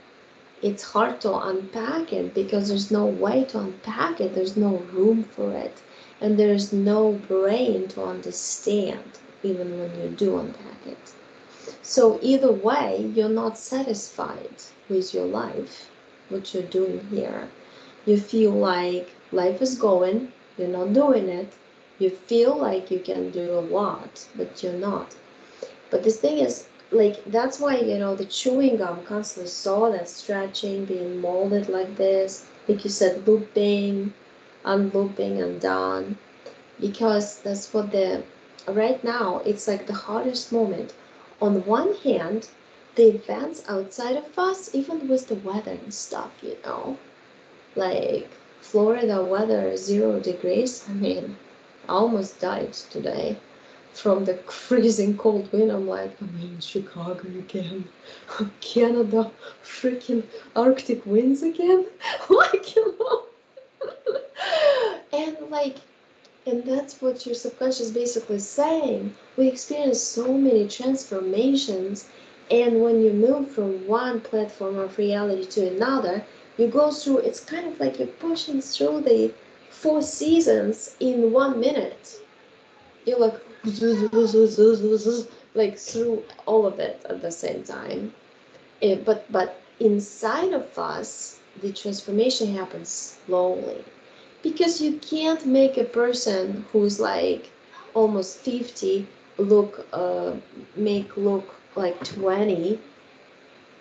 it's hard to unpack it because there's no way to unpack it. There's no room for it. And there's no brain to understand, even when you do unpack it. So either way, you're not satisfied with your life, what you're doing here. You feel like life is going, you're not doing it. You feel like you can do a lot, but you're not. But the thing is, like, that's why, the chewing gum constantly saw that stretching, being molded like this, like you said, looping, unlooping, and done. Because that's what right now, it's like the hardest moment. On one hand, the events outside of us, even with the weather and stuff, like Florida weather, 0 degrees. I mean, I almost died today from the freezing cold wind. I'm like, I'm in Chicago again. Canada, freaking Arctic winds again. like, and like, and that's what your subconscious is basically saying. We experience so many transformations, and when you move from one platform of reality to another, you go through, it's kind of like you're pushing through the 4 seasons in 1 minute. You're like through all of it at the same time. But inside of us, the transformation happens slowly, because you can't make a person who's like almost 50 look like 20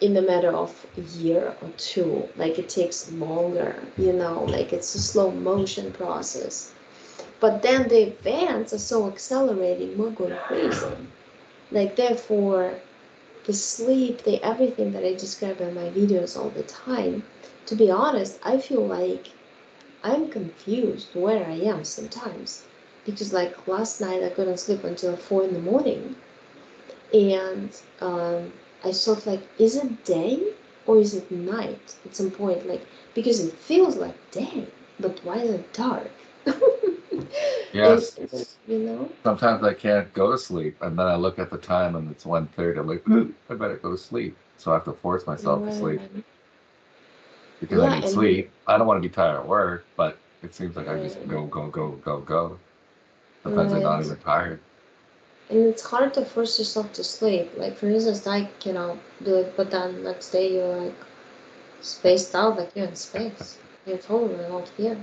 in a matter of a year or two. Like, it takes longer, like it's a slow motion process. But then the events are so accelerating, we're going crazy. Like, therefore, the sleep, the everything that I describe in my videos all the time, to be honest, I feel like I'm confused where I am sometimes. Because, like, last night I couldn't sleep until 4 in the morning. And I thought, like, is it day or is it night at some point? Like, because it feels like day, but why is it dark? and, Yes. you know? Sometimes I can't go to sleep, and then I look at the time and it's 1:30. I'm like, I better go to sleep. So I have to force myself to sleep Right. because I Yeah, need and sleep. I don't want to be tired at work, but it seems like I just right, go, go, go, go, go. Sometimes I'm not right. even tired. And it's hard to force yourself to sleep. Like, for instance, I cannot do it, but then next day you're like spaced out, like you're in space. You're totally not here.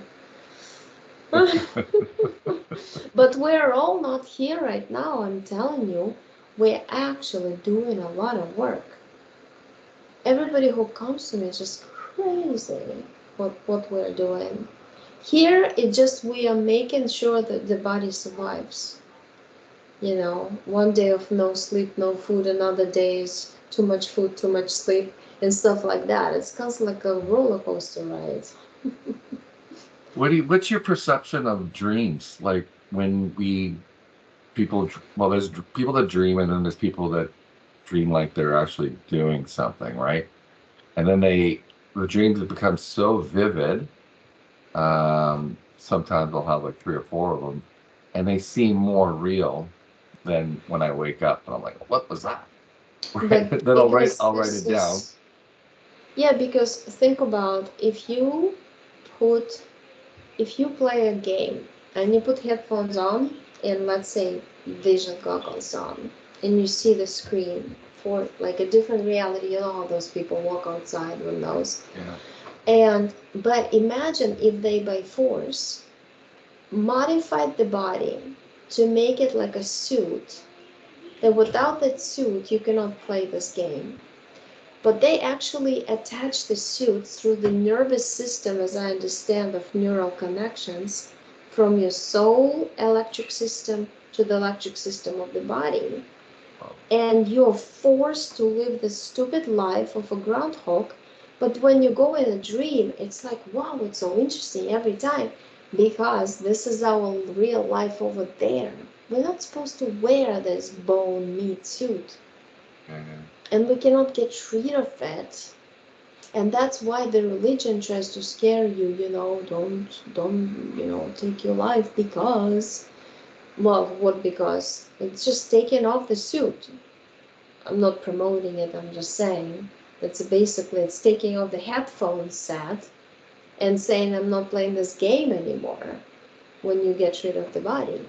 But we're all not here right now, I'm telling you. We're actually doing a lot of work. Everybody who comes to me is just crazy what we're doing. Here, it just we are making sure that the body survives. 1 day of no sleep, no food, another day is too much food, too much sleep, and stuff like that. It's kind of like a roller coaster ride. What's your perception of dreams? Like when well, there's people that dream, and then there's people that dream like they're actually doing something, right? And then the dreams have become so vivid. Sometimes I'll have like three or four of them, and they seem more real than when I wake up and I'm like, what was that? Right? But Then because I'll write this it down. is, yeah, because think about if you put if you play a game and you put headphones on and let's say vision goggles on and you see the screen for like a different reality, you know how those people walk outside with those. Yeah. And but imagine if they by force modified the body to make it like a suit, that without that suit you cannot play this game. But they actually attach the suit through the nervous system, as I understand, of neural connections from your soul electric system to the electric system of the body. Well, And you're forced to live this stupid life of a groundhog. But when you go in a dream, it's like, wow, it's so interesting every time because this is our real life over there. We're not supposed to wear this bone meat suit yeah. and we cannot get rid of it. And that's why the religion tries to scare you, don't, take your life because, well, what because? It's just taking off the suit. I'm not promoting it, I'm just saying. It's taking off the headphone set and saying I'm not playing this game anymore when you get rid of the body.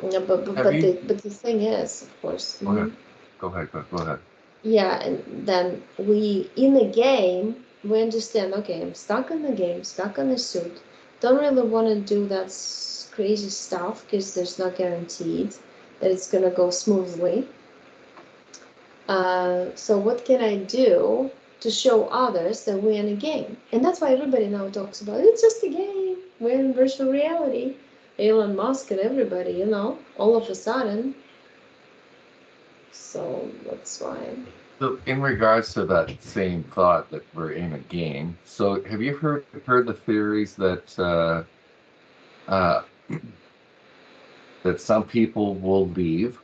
Yeah, but, but, Have but, you? the, but the thing is, of course, Go ahead. Go ahead. Go ahead. yeah, and then we in the game we understand. Okay, I'm stuck in the game, stuck in the suit. Don't really want to do that crazy stuff because there's not guaranteed that it's gonna go smoothly. So what can I do to show others that we're in a game? And that's why everybody now talks about it. It's just a game. We're in virtual reality. Elon Musk and everybody, all of a sudden. So that's why. So, in regards to that same thought that we're in a game, so have you heard the theories that uh, that some people will leave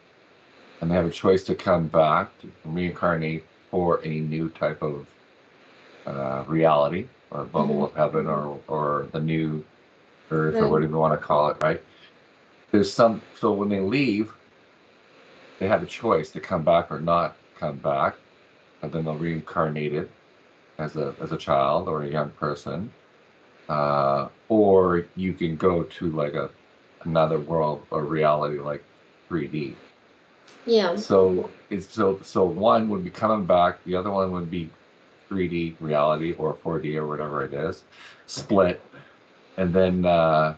and they have a choice to come back to reincarnate for a new type of reality or bubble Hmm. of heaven or the new earth or Right. whatever you want to call it, right? So when they leave, they have a choice to come back or not come back, and then they'll reincarnate it as a child or a young person, or you can go to like another world or reality like 3D. Yeah. So one would be coming back, the other one would be 3D reality or 4D or whatever it is, split, and then do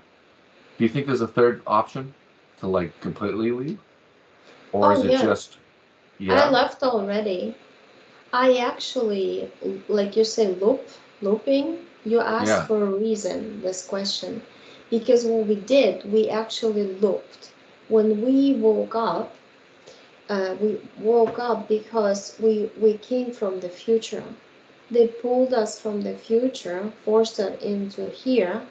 you think there's a third option to like completely leave, or is Oh it yeah. just I yeah, left already. I actually, like you say, looping. You asked yeah, for a reason, this question. Because what we did, we actually looped. When we woke up because we came from the future. They pulled us from the future, forced us into here.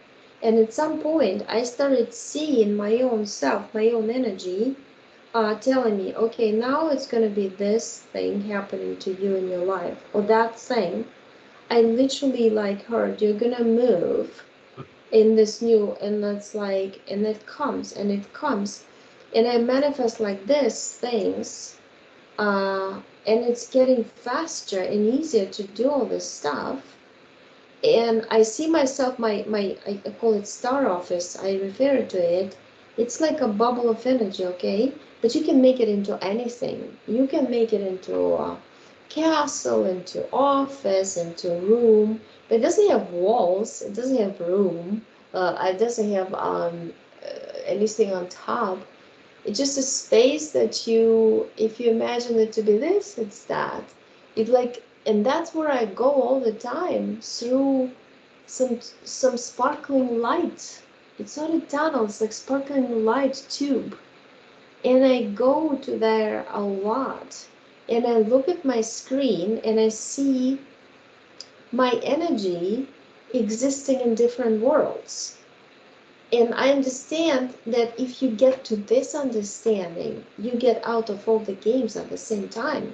And at some point, I started seeing my own self, my own energy, telling me, okay, now it's going to be this thing happening to you in your life, or that thing. I literally like heard, you're going to move in this new, and that's like, and it comes, and it comes. And I manifest like this things, and it's getting faster and easier to do all this stuff. And I see myself, I call it star office, I refer to it. It's like a bubble of energy, okay? But you can make it into anything. You can make it into a castle, into office, into room. But it doesn't have walls, it doesn't have room, it doesn't have anything on top. It's just a space that if you imagine it to be this, it's that. It like, and that's where I go all the time through some sparkling light. It's not a tunnel, it's like sparkling light tube. And I go to there a lot. And I look at my screen and I see my energy existing in different worlds. And I understand that if you get to this understanding, you get out of all the games at the same time.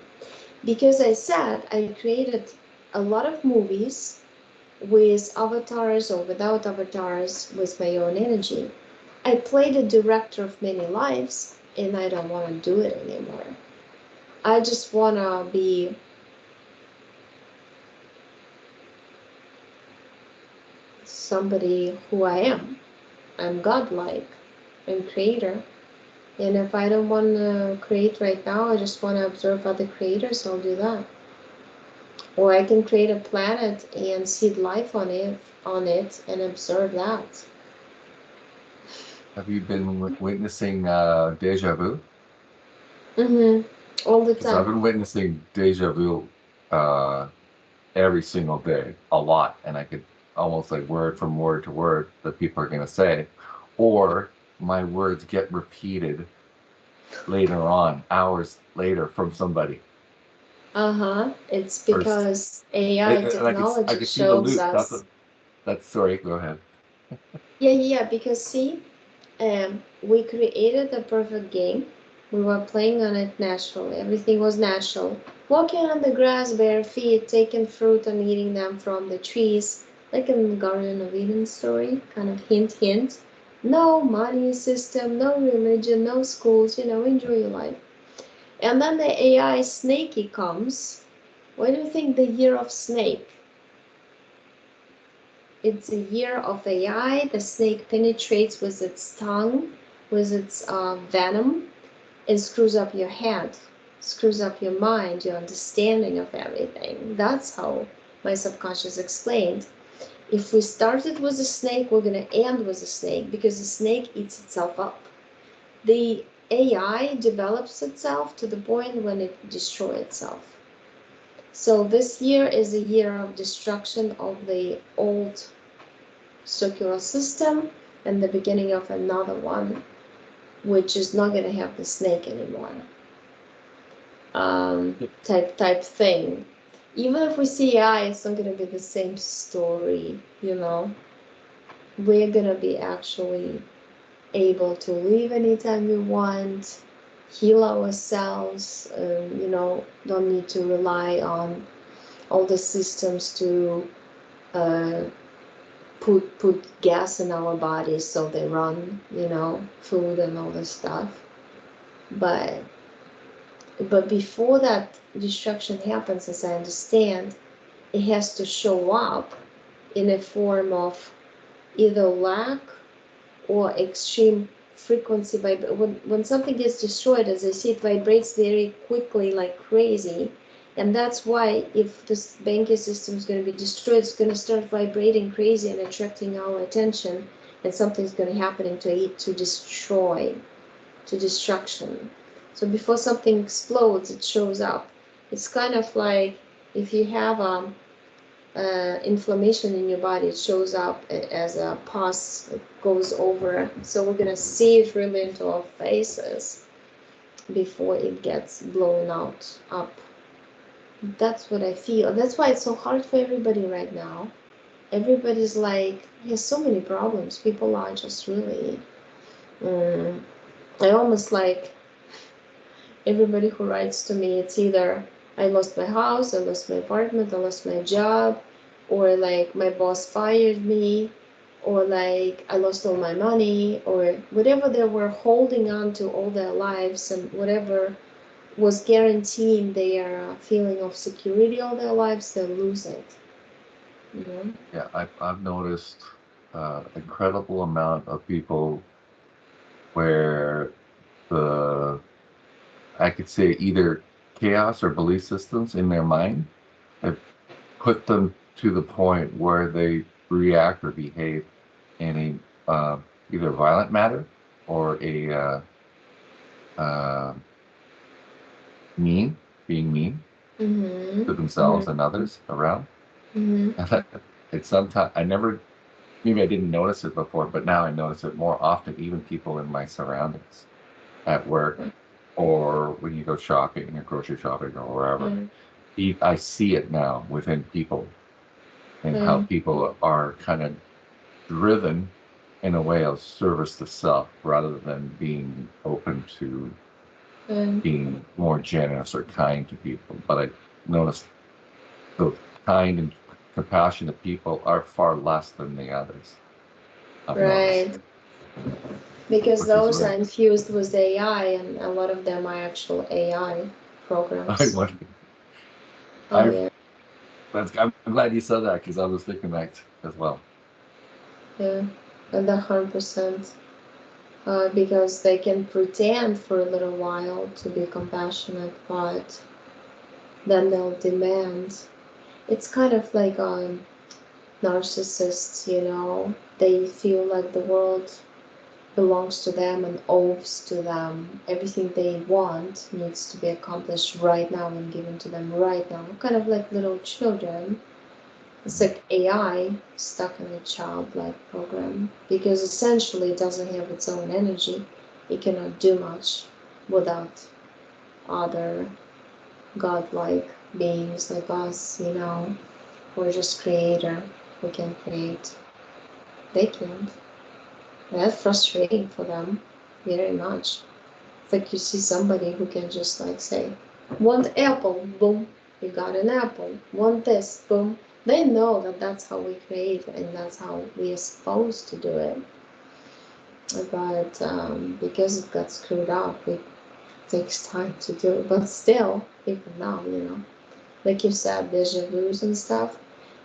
Because I said I created a lot of movies with avatars or without avatars with my own energy. I played a director of many lives and I don't want to do it anymore. I just want to somebody who I am. I'm godlike. I'm creator. And if I don't want to create right now, I just want to observe other creators, I'll do that. Or I can create a planet and seed life on it and observe that. Have you been witnessing deja vu? Mm-hmm. All the Because I've time. been witnessing deja vu uh, every single day, a lot, and I could almost like word from word to word that people are going to say, or my words get repeated later on, hours later from somebody. Uh-huh. It's Or because AI and I technology could see the shows loop. us. That's sorry. Go ahead. Yeah, yeah, because see, we created a perfect game. We were playing on it naturally. Everything was natural. Walking on the grass bare feet, taking fruit and eating them from the trees, like in the Garden of Eden story, kind of hint, hint. No money system, no religion, no schools, enjoy your life. And then the AI snaky comes. What do you think the year of snake? It's a year of AI. The snake penetrates with its tongue, with its venom, and screws up your head, screws up your mind, your understanding of everything. That's how my subconscious explained. If we started with a snake, we're going to end with a snake because the snake eats itself up. The AI develops itself to the point when it destroys itself. So this year is a year of destruction of the old circular system and the beginning of another one, which is not going to have the snake anymore. Type thing. Even if we see AI, it's not going to be the same story. We're going to be actually able to leave anytime we want, heal ourselves, don't need to rely on all the systems to uh, put gas in our bodies so they run, food and all this stuff. But before that destruction happens, as I understand, it has to show up in a form of either lack or extreme frequency. When something gets destroyed, as I see, it vibrates very quickly like crazy. And that's why if this banking system is going to be destroyed, it's going to start vibrating crazy and attracting our attention, and something's going to happen to it to destroy, to destruction. So before something explodes, it shows up. It's kind of like if you have inflammation in your body, it shows up as a pus. It goes over. So we're gonna see it really into our faces before it gets blown out up. That's what I feel. That's why it's so hard for everybody right now. Everybody's like, has so many problems. People are just really. Mm, I almost like everybody who writes to me, it's either I lost my house, I lost my apartment, I lost my job, or like my boss fired me, or like I lost all my money, or whatever they were holding on to all their lives and whatever was guaranteeing their feeling of security all their lives, they lose it. You know? Yeah, I've noticed incredible amount of people where the I could say either chaos or belief systems in their mind have put them to the point where they react or behave in a either violent manner or a uh, mean, being mean Mm-hmm. to themselves and others around. Mm-hmm. It's sometimes I never maybe I didn't notice it before, but now I notice it more often, even people in my surroundings at work or when you go shopping or grocery shopping or wherever. Mm-hmm. I see it now within people and how Mm-hmm. people are kind of driven in a way of service to self rather than being open to being more generous or kind to people. But I noticed the kind and compassionate people are far less than the others. I've noticed, Right. Because which is those are really infused with AI, and a lot of them are actual AI I programs. wonder. Oh I've yeah. I'm glad you said that because I was thinking that as well. Yeah, and 100%. Because they can pretend for a little while to be compassionate, but then they'll demand. It's kind of like narcissists, you know. They feel like the world belongs to them and owes to them. Everything they want needs to be accomplished right now and given to them right now. Kind of like little children. It's like AI stuck in a childlike program because essentially it doesn't have its own energy. It cannot do much without other godlike beings like us, you know. We're just creator. We can create. They can't. That's frustrating for them, very much. It's like you see somebody who can just like say, want apple, boom, you got an apple. Want this, boom. They know that that's how we create and that's how we are supposed to do it. But because it got screwed up, it takes time to do it. But still, even now, you know, like you said, deja vu's and stuff.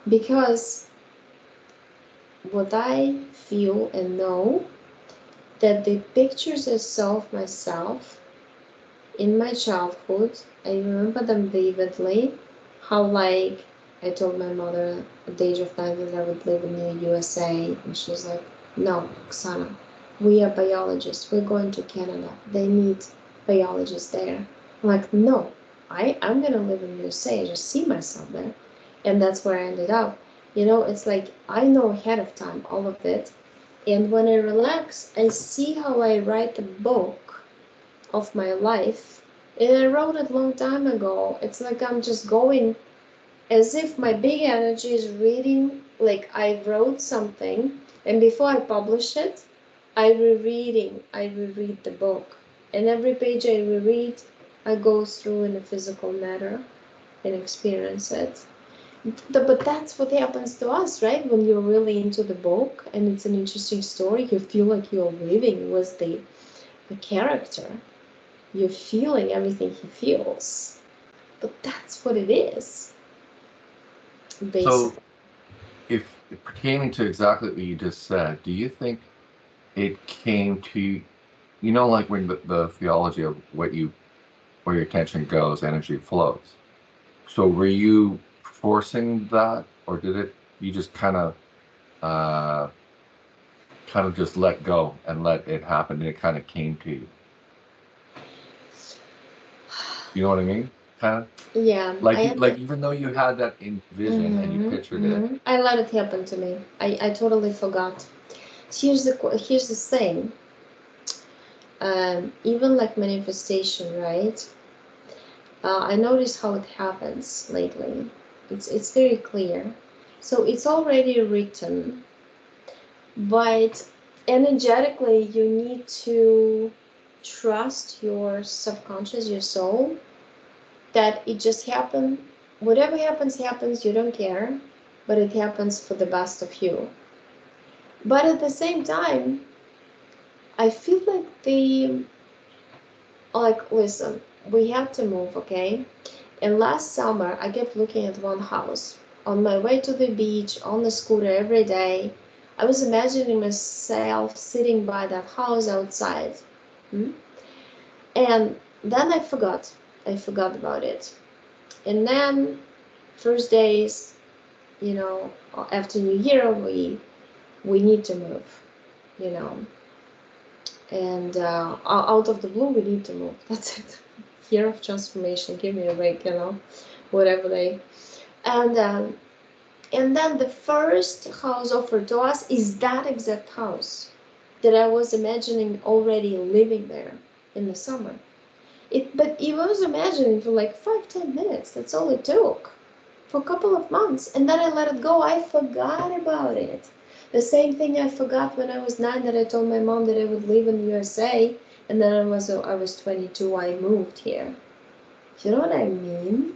Because what I feel and know that the pictures I saw of myself in my childhood, I remember them vividly. How, like, I told my mother at the age of 9 that I would live in the USA, and she's like, "No, Oksana, we are biologists. We're going to Canada. They need biologists there." I'm like, "No, I'm gonna live in the USA. I just see myself there," and that's where I ended up. You know, it's like I know ahead of time all of it, and when I relax, I see how I write a book of my life. And I wrote it a long time ago. It's like I'm just going as if my big energy is reading, like I wrote something, and before I publish it, I reread the book. And every page I reread, I go through in a physical matter and experience it. But that's what happens to us, right? When you're really into the book and it's an interesting story, you feel like you're living with the character. You're feeling everything he feels. But that's what it is, So, basically. if pertaining to exactly what you just said, do you think it came to like when the theology of where your attention goes, energy flows. So were you forcing that, or did it you just uh, kind of just let go and let it happen, and it kind of came to you? You know what I mean? Kind of Yeah, like I you had like to. even though you had that in vision and you Mm-hmm, pictured it. mm-hmm. I let it happen to me. I totally forgot. Here's the thing. Even like manifestation, right? I notice how it happens lately. It's very clear. So it's already written, but energetically you need to trust your subconscious, your soul, that it just happened. Whatever happens, happens. You don't care, but it happens for the best of you. But at the same time, I feel like listen, we have to move, okay? And last summer, I kept looking at one house. On my way to the beach, on the scooter every day, I was imagining myself sitting by that house outside. Hmm? And then I forgot. I forgot about it. And then, first days, you know, after New Year, we need to move, you know, and out of the blue, we need to move. That's it. Year of transformation. Give me a break, you know, whatever they. And and then the first house offered to us is that exact house that I was imagining already living there in the summer. But it was imagining for like 5-10 minutes. That's all it took. For a couple of months, and then I let it go. I forgot about it. The same thing I forgot when I was 9 that I told my mom that I would live in the USA, and then I was 22. I moved here. You know what I mean?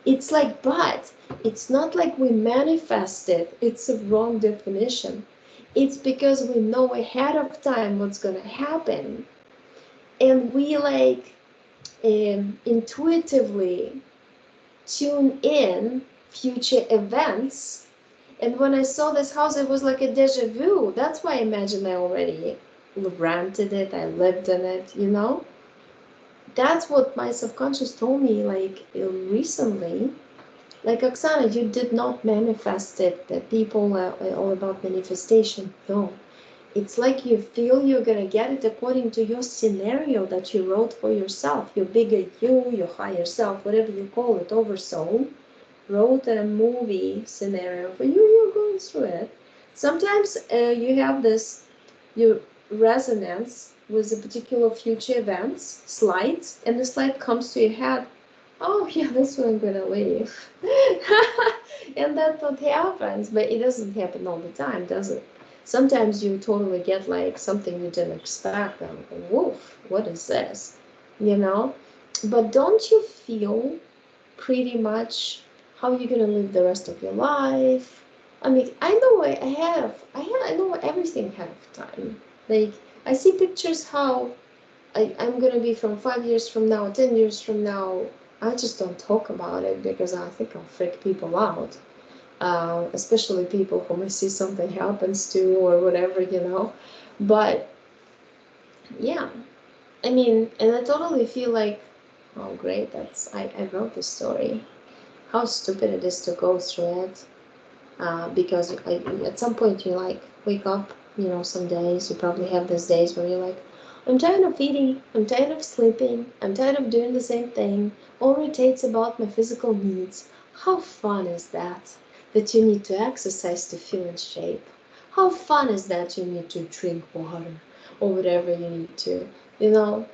It's like, but it's not like we manifest it. It's a wrong definition. It's because we know ahead of time what's gonna happen, and we like intuitively tune in future events, And when I saw this house, it was like a deja vu. That's why I imagine I already rented it, I lived in it, you know? That's what my subconscious told me, like recently. Like, Oksana, you did not manifest it. That people are all about manifestation. No. It's like you feel you're gonna get it according to your scenario that you wrote for yourself. Your bigger you, your higher self, whatever you call it, oversoul, wrote a movie scenario for you. You're going through it. Sometimes you have this your resonance with a particular future events slides, and the slide comes to your head. Oh yeah, that's where I'm gonna live. And that's what happens, but it doesn't happen all the time, does it? Sometimes you totally get like something you didn't expect, and woof, what is this, you know? But don't you feel pretty much how you're gonna live the rest of your life? I mean, I know I know everything ahead of time. Like, I see pictures how I'm gonna be from 5 years from now, 10 years from now. I just don't talk about it because I think I'll freak people out, especially people whom I see something happens to or whatever, you know. But yeah, I mean, and I totally feel like, oh great, I wrote this story. How stupid it is to go through it, because at some point you like wake up, you know, some days you probably have these days where you're like, I'm tired of eating, I'm tired of sleeping, I'm tired of doing the same thing, all rotates about my physical needs. How fun is that? That you need to exercise to feel in shape. How fun is that you need to drink water or whatever you need to, you know?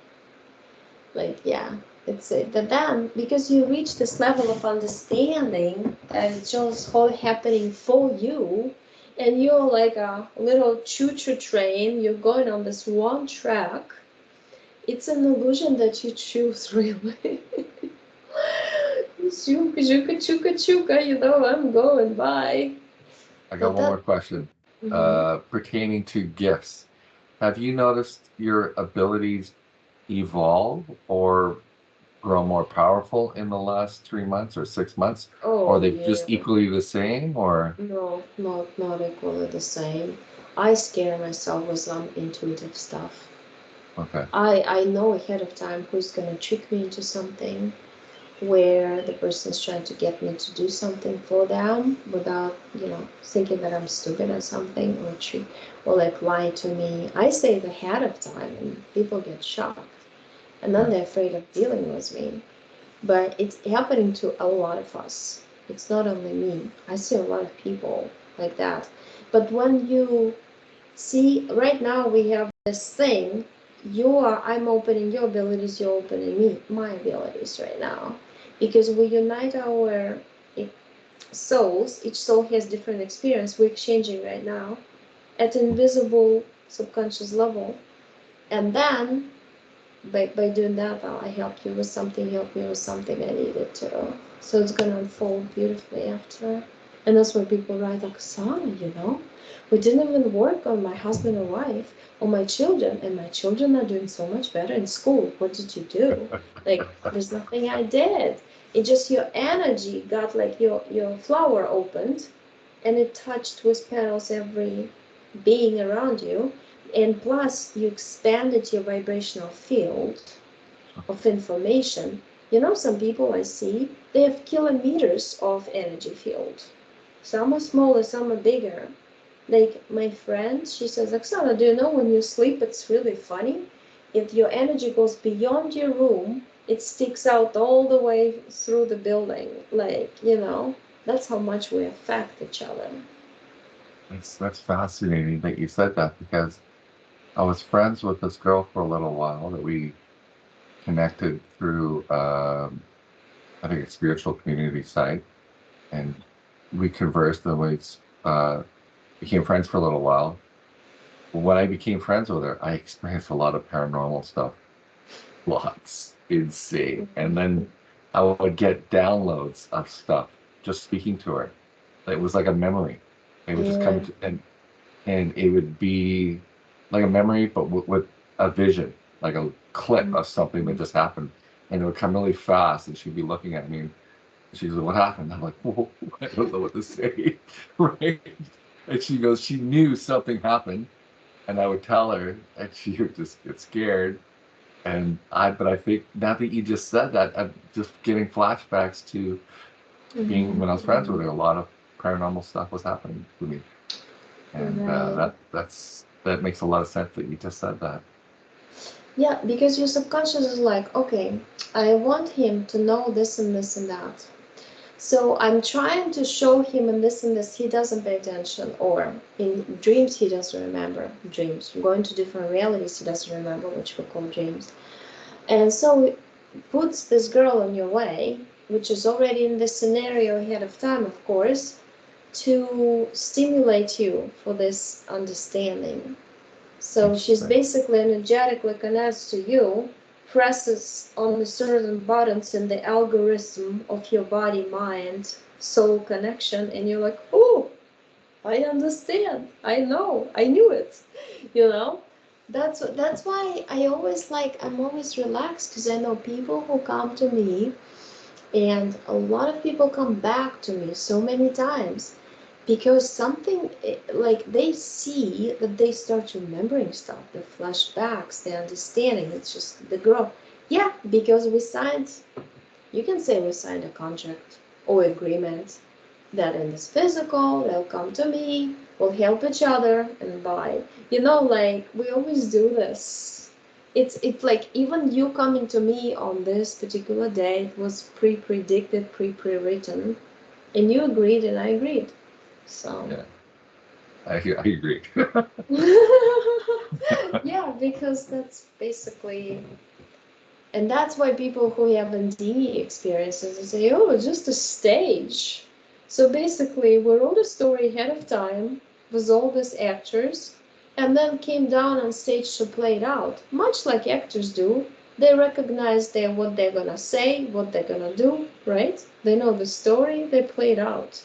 Like, yeah, it's but then because you reach this level of understanding and it's just all happening for you, and you're like a little choo-choo train, you're going on this one track. It's an illusion that you choose, really. Chuka chuka chuka chuka, you know, I'm going by. I got But one that more question mhm. pertaining to gifts. Have you noticed your abilities evolve or grow more powerful in the last 3 months or 6 months? Or are Oh they yeah. just equally the same? Or No, not equally the same. I scare myself with some intuitive stuff. okay, I know ahead of time who's gonna trick me into something, where the person's trying to get me to do something for them without, you know, thinking that I'm stupid or something, or trick, or like lie to me. I say it ahead of time and people get shocked. And then yeah, they're afraid of dealing with me. But it's happening to a lot of us. It's not only me. I see a lot of people like that. But when you see, right now we have this thing. I'm opening your abilities, you're opening my abilities right now. Because we unite our souls, each soul has different experience. We're exchanging right now at invisible subconscious level. And then by doing that, I helped you with something, help me with something I needed to. So it's gonna unfold beautifully after. And that's why people write Oksana, you know? We didn't even work on my husband or wife or my children, and my children are doing so much better in school. What did you do? Like, there's nothing I did. It just your energy got like your flower opened and it touched with petals every being around you, and plus you expanded your vibrational field of information. You know, some people I see, they have kilometers of energy field. Some are smaller, some are bigger. Like my friend, she says, Oksana, do you know when you sleep it's really funny? If your energy goes beyond your room, it sticks out all the way through the building. Like, you know, that's how much we affect each other. that's fascinating that you said that because I was friends with this girl for a little while that we connected through, I think, a spiritual community site, and we conversed and we uh, became friends for a little while. When I became friends with her, I experienced a lot of paranormal stuff, lots, insane, and then I would get downloads of stuff just speaking to her. It was like a memory. It would just come Yeah. to, and it would be like a memory, but with a vision, like a clip of something that just happened, and it would come really fast, and she'd be looking at me. She goes, what happened? I'm like, whoa, I don't know what to say. Right? And she goes, she knew something happened. And I would tell her, and she would just get scared. But I think now that you just said that, I'm just getting flashbacks to being when I was friends with her. A lot of paranormal stuff was happening to me, and Right. that makes a lot of sense that you just said that. Yeah, because your subconscious is like, okay, I want him to know this and this and that. So I'm trying to show him in this and this, he doesn't pay attention, or in dreams he doesn't remember dreams. Going to different realities, he doesn't remember, which we call dreams. And so it puts this girl on your way, which is already in the scenario ahead of time, of course, to stimulate you for this understanding. So she's Interesting. basically energetically connects to you, presses on the certain buttons in the algorithm of your body, mind, soul connection, and you're like, oh, I understand. I know. I knew it. You know? That's why I'm always relaxed because I know people who come to me, and a lot of people come back to me so many times because something like they see that they start remembering stuff, the flashbacks, the understanding. It's just the girl. Yeah, because we signed, you can say we signed a contract or agreement that in this physical, they'll come to me, we'll help each other and buy. Like we always do this. It's like even you coming to me on this particular day, it was pre-predicted, pre-written, and you agreed and I agreed. So Yeah, I agree. yeah, because that's basically, and that's why people who have NDE experiences, they say, oh, it's just a stage. So basically, we wrote a story ahead of time with all these actors, and then came down on stage to play it out, much like actors do. They recognize what they're gonna say, what they're gonna do, right? They know the story, they play it out.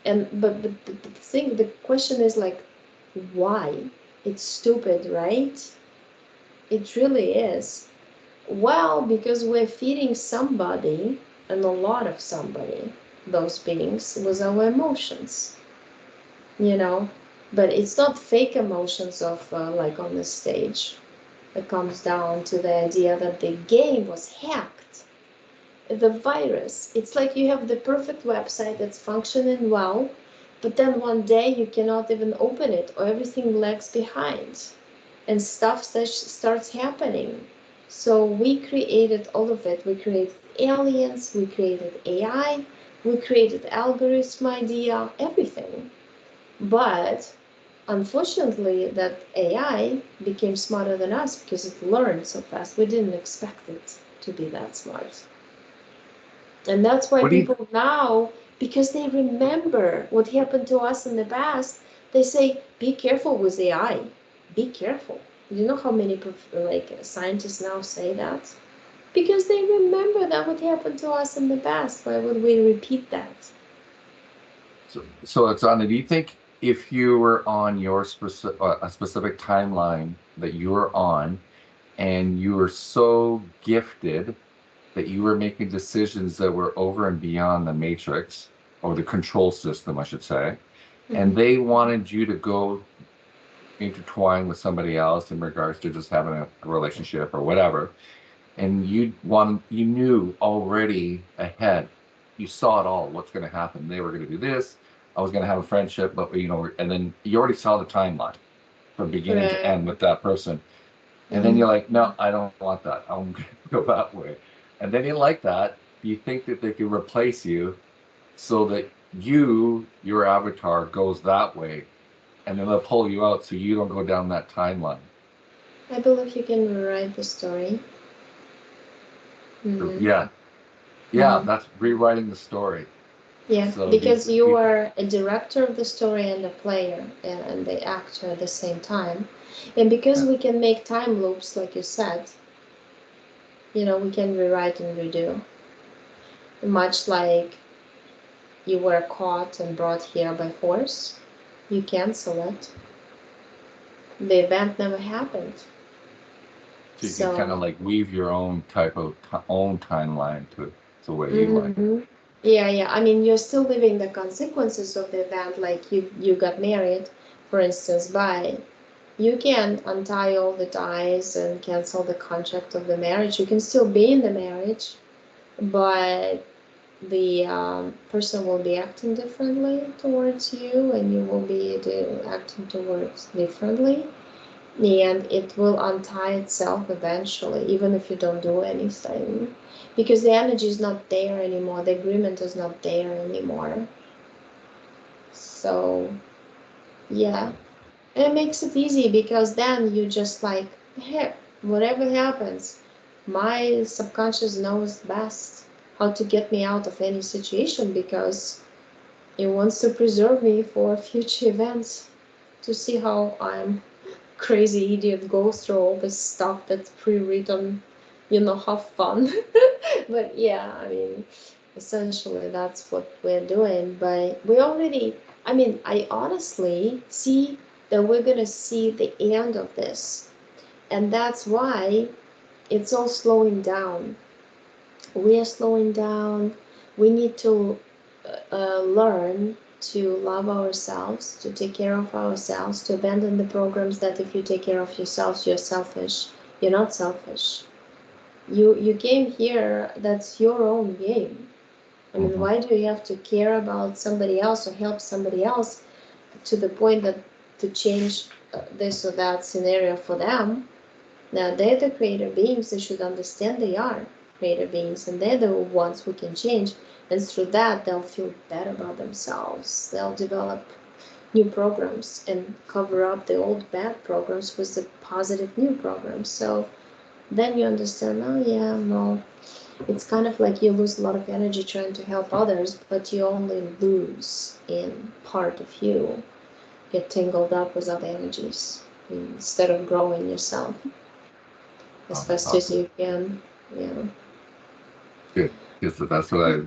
And the question is like, why? It's stupid, right? It really is. Well, because we're feeding somebody, and a lot of somebody, those beings, with our emotions, you know. But it's not fake emotions of like on the stage. It comes down to the idea that the game was hacked. The virus, it's like you have the perfect website that's functioning well, but then one day you cannot even open it, or everything lags behind and stuff starts happening. So we created all of it. We created aliens, we created AI, we created algorithm idea, everything. But unfortunately, that AI became smarter than us because it learned so fast. We didn't expect it to be that smart. And that's why What do you? people now, because they remember what happened to us in the past, they say, be careful with AI. Be careful. You know how many scientists now say that? Because they remember that what happened to us in the past. Why would we repeat that? So, Oksana, do you think if you were on your a specific timeline that you were on, and you were so gifted that you were making decisions that were over and beyond the matrix or the control system, I should say, and Mm-hmm. they wanted you to go intertwine with somebody else in regards to just having a relationship or whatever, and you knew already ahead, you saw it all, what's going to happen. They were going to do this. I was going to have a friendship, but and then you already saw the timeline from beginning to Right. end with that person. And then Mm-hmm. you're like, no, I don't want that. I'm going to go that way. And then you like that. You think that they can replace you so that your avatar goes that way. And then they'll pull you out so you don't go down that timeline. I believe you can rewrite the story. Mm-hmm. Yeah. Yeah. Mm-hmm. That's rewriting the story. Yeah, So because you are a director of the story and a player and the actor at the same time. And because yeah. we can make time loops, like you said, we can rewrite and redo. Much like you were caught and brought here by force, you cancel it. The event never happened. So you can kind So, of like weave your own type of own timeline to it. the way you like. Mm-hmm. Yeah, yeah. I mean, you're still living the consequences of the event, like you got married, for instance, but you can untie all the ties and cancel the contract of the marriage. You can still be in the marriage, but the person will be acting differently towards you, and you will be acting towards differently, and it will untie itself eventually, even if you don't do anything, because the energy is not there anymore, the agreement is not there anymore. So yeah, and it makes it easy because then you just like, heck, whatever happens, my subconscious knows best how to get me out of any situation, because it wants to preserve me for future events, to see how I'm crazy idiot goes through all this stuff that's pre-written, have fun. But yeah, I mean, essentially that's what we're doing. But we already, I mean, I honestly see that we're gonna see the end of this, and that's why it's all slowing down. We are slowing down. We need to learn to love ourselves, to take care of ourselves, to abandon the programs that if you take care of yourselves, you're selfish. You're not selfish. You came here, that's your own game. I mean, Hmm. why do you have to care about somebody else or help somebody else to the point that to change this or that scenario for them? Now, they're the creator beings. They should understand they are creator beings, and they're the ones who can change. And through that, they'll feel better about themselves. They'll develop new programs and cover up the old bad programs with the positive new programs. So then you understand, oh, yeah, no, it's kind of like you lose a lot of energy trying to help others, but you only lose in part of you. Get tangled up with other energies instead of growing yourself as Oh, that's fast as awesome. you can. Yeah. Good. Yes, that's what I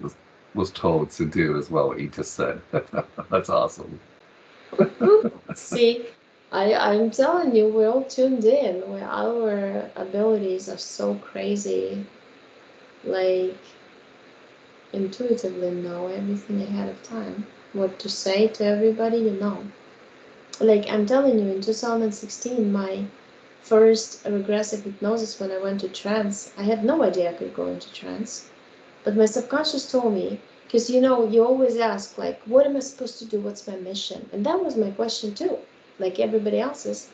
was told to do as well, what you just said. That's awesome. See, I'm telling you, we're all tuned in. Where our abilities are so crazy. Like, intuitively know everything ahead of time. What to say to everybody, you know. Like, I'm telling you, in 2016, my first regressive hypnosis, when I went to trance, I had no idea I could go into trance. But my subconscious told me, because you always ask, like, what am I supposed to do? What's my mission? And that was my question too, like everybody else's.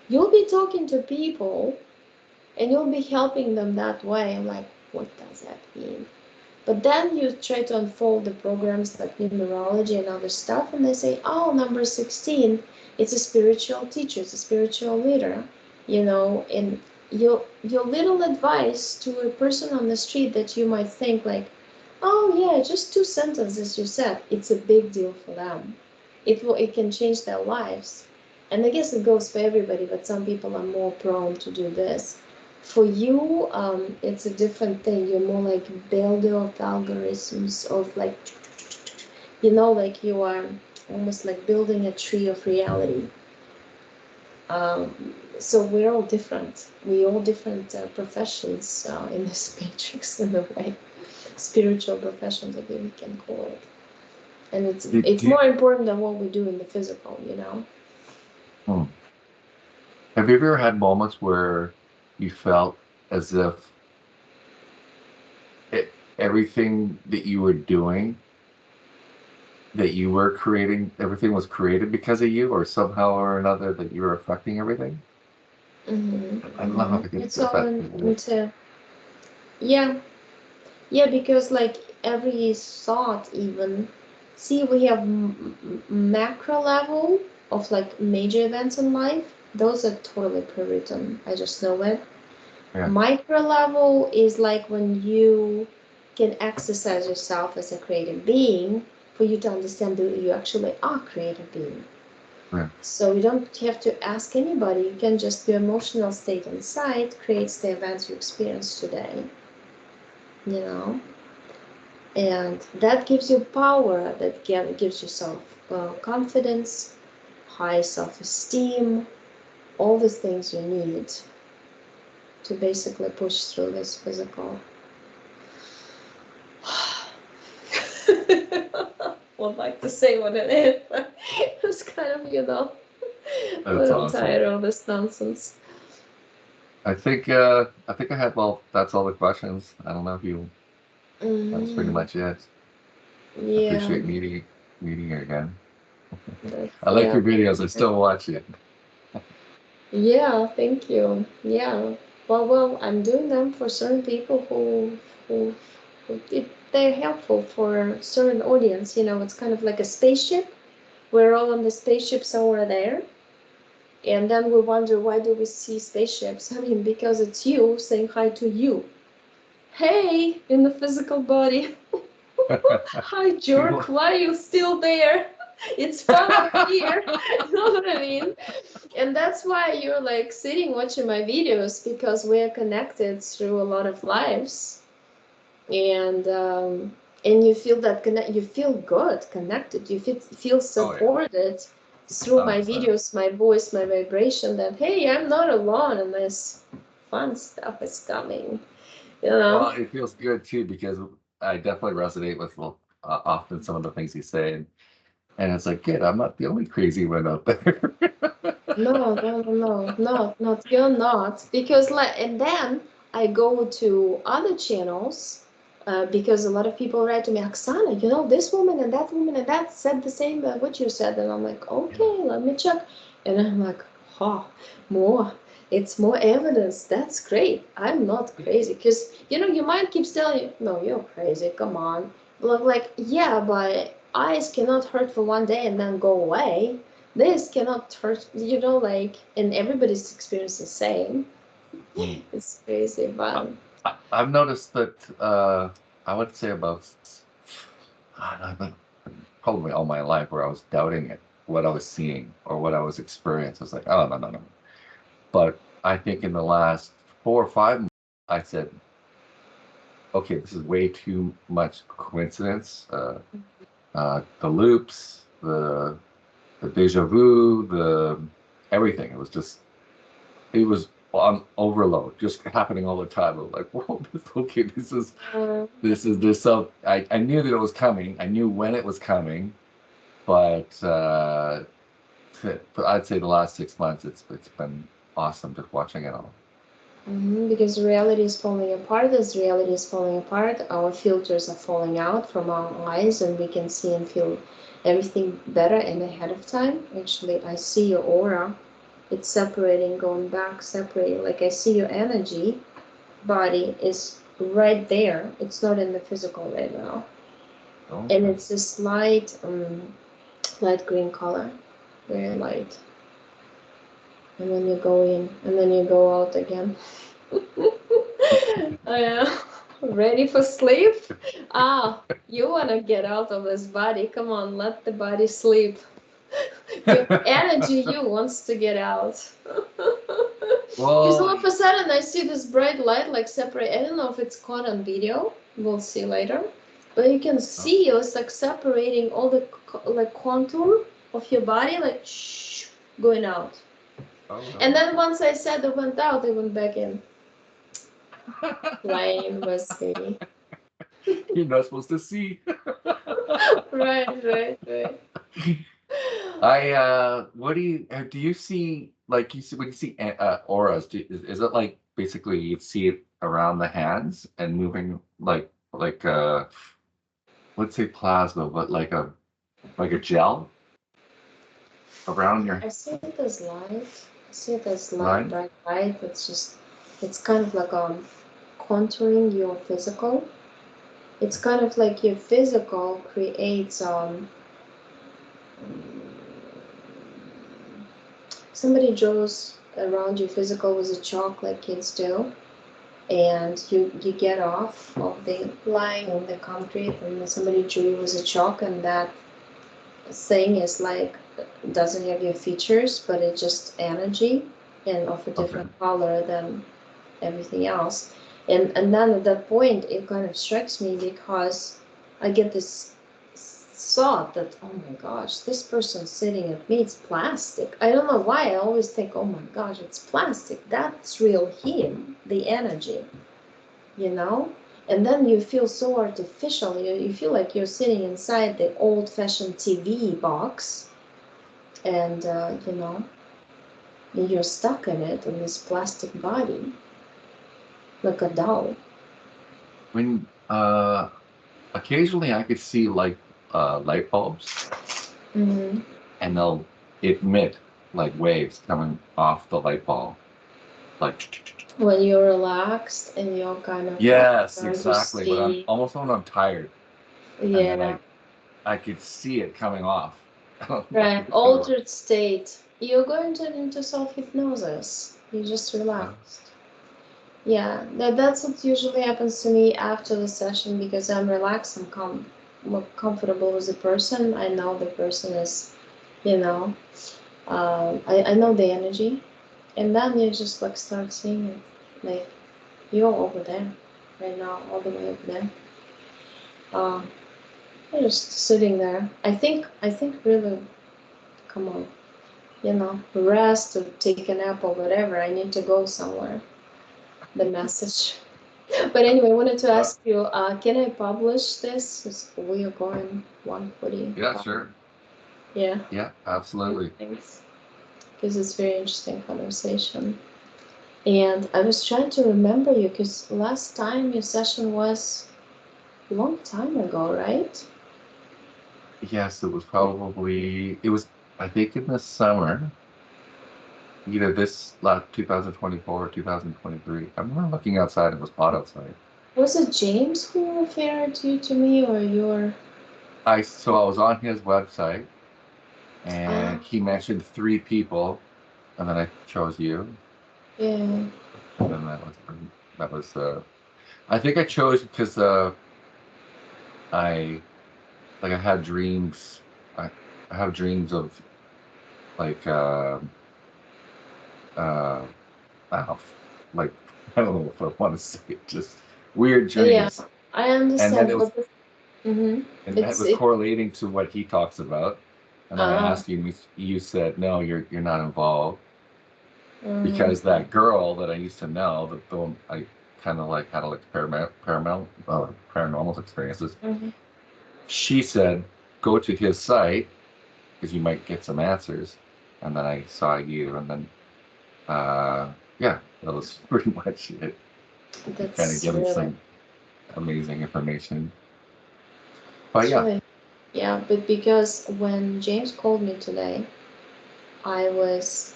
You'll be talking to people and you'll be helping them that way. I'm like, what does that mean? But then you try to unfold the programs like numerology and other stuff, and they say, oh, number 16, it's a spiritual teacher, it's a spiritual leader, and your little advice to a person on the street that you might think like, oh yeah, just two sentences you said, it's a big deal for them. It can change their lives. And I guess it goes for everybody, but some people are more prone to do this. For you, it's a different thing. You're more like builder of algorithms of like, like you are almost like building a tree of reality. So we're all different. We all different professions in this matrix in a way, spiritual professions, if we can call it. And it's Do, it's do you, more important than what we do in the physical. hmm. Have you ever had moments where you felt as if everything that you were doing, that you were creating, everything was created because of you, or somehow or another that you were affecting everything? I don't know how to get It's if all that. into yeah. Yeah, because like every thought, even, see, we have macro level of like major events in life. Those are totally pre-written. I just know it. Yeah, Micro level is like when you can exercise yourself as a creative being for you to understand that you actually are a creative being. yeah. So you don't have to ask anybody. You can just your emotional state inside creates the events you experience today. You know. And that gives you power, that gives you self confidence, high self-esteem, all the things you need to basically push through this physical would like to say what it is, but it was kind of, a That's little awesome. tired of this nonsense. I think I had, well, that's all the questions. I don't know if you, that was pretty Mm, much it. I yeah, appreciate meeting you again. that's, I like yeah, your videos. I still watch it. yeah, thank you. Yeah. Well, I'm doing them for certain people who, they're helpful for certain audience. It's kind of like a spaceship. We're all on the spaceship somewhere there. And then we wonder, why do we see spaceships? I mean, because it's you saying hi to you. Hey, in the physical body. Hi, jerk. People. Why are you still there? It's fun up here. You know what I mean? And that's why you're like sitting watching my videos, because we're connected through a lot of lives. And you feel that you feel good connected, you feel Oh yeah, supported through my 100%. videos, my voice, my vibration, that hey, I'm not alone and this fun stuff is coming, you Well, know. it feels good too because I definitely resonate with, well, often some of the things you say, and it's like, good, I'm not the only crazy one out there. No, no, no, no, no, not you're not, because like, and then I go to other channels, because a lot of people write to me, Oksana, this woman and that said the same what you said, and I'm like, okay, let me check, and I'm like, oh, more, it's more evidence. That's great. I'm not crazy, because your mind keeps telling you, no, you're crazy. Come on, look, like, yeah, but eyes cannot hurt for one day and then go away. This cannot hurt, like, and everybody's experience is the same. Mm. It's crazy, I, but I've noticed that I would say about probably all my life where I was doubting it, what I was seeing or what I was experiencing. I was like, oh, no, no, no. But I think in the last 4 or 5 months, I said, okay, this is way too much coincidence. The loops, the deja vu, the everything. It was on overload, just happening all the time. I was like, whoa, okay, uh, this. So I knew that it was coming. I knew when it was coming, but I'd say the last 6 months, it's been awesome just watching it all. because reality is falling apart. As reality is falling apart, our filters are falling out from our eyes, and we can see and feel everything better and ahead of time. Actually, I see your aura. It's separating, going back, separating. Like, I see your energy body is right there. It's not in the physical right now, and Okay. it's this light green color, very light. And then you go in, and then you go out again. I am ready for sleep. You want to get out of this body. Come on, let the body sleep. Your energy, you wants to get out. Because all Well, of a sudden I see this bright light like separate. I don't know if it's caught on video. We'll see later. But you can oh, see it's like separating all the like contour of your body, like shh, going out. oh And no. then once I said it went out, it went back in. Flying with me. You're not supposed to see. Right, right, right. What do you see, like you see when you see auras, is it like basically you see it around the hands and moving like let's say plasma, but like a gel around your I see it as light. I see it as light, line? bright light. It's kind of like contouring your physical. It's kind of like your physical creates somebody draws around your physical with a chalk like kids do, and you get off of the lying on the concrete, and somebody drew you with a chalk, and that thing is like doesn't have your features, but it's just energy and of a Okay. different color than everything else. And then at that point it kind of strikes me, because I get this thought that, oh my gosh, this person sitting at me, it's plastic. I don't know why I always think, oh my gosh, it's plastic. That's real him, the energy, you know? And then you feel so artificial. You feel like you're sitting inside the old-fashioned TV box, and you're stuck in it in this plastic body, like a doll. When occasionally I could see like light bulbs, Hmm. and they'll emit like waves coming off the light bulb. Like When you're relaxed and you're kind of like yes, trying to exactly. But I'm see, almost when I'm tired, and then yeah, I could see it coming off. right, So altered state. You're going to into self-hypnosis. You just yeah. relaxed. Yeah, that's what usually happens to me after the session because I'm relaxed, more comfortable with the person. I know the person is, you know, I know the energy, and then you just like start seeing it, like you're over there, right now, all the way over there. Uh, you're just sitting there. I think really, come on, rest or take a nap or whatever. I need to go somewhere. The message. But anyway, I wanted to Uh, ask you, can I publish this? 'Cause we are going yeah, 1:45. sure. Yeah, Yeah, absolutely. thanks. Because it's very interesting conversation. And I was trying to remember you because last time your session was a long time ago, right? Yes, it was, I think in the summer, either this last 2024 or 2023. I remember looking outside, it was hot outside. Was it James who referred you to me or your? So I was on his website Ah, and he mentioned three people, and then I chose you. yeah. And then that was I think I chose because I I had dreams. I have dreams of like uh wow, like I don't know if I want to say it, just weird Yeah, dreams. I And then understand, it was but mm-hmm. and that It's was it. correlating to what he talks about. And then I Ah. asked you, and you said no, you're not involved Mm-hmm. because that girl that I used to know, the one I kind of like had like paranormal experiences. Mm-hmm. She said go to his site because you might get some answers. And then I saw you, and then yeah, that was pretty much it. You kind of That's give me really, some amazing information. But it's yeah, really, yeah, but because when James called me today, I was,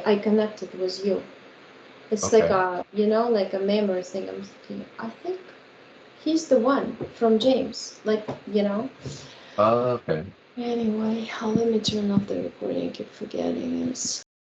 I connected with you. It's like okay. like a memory thing. I'm thinking, I think he's the one from James. Okay. Anyway, let me turn off the recording. I keep forgetting. It's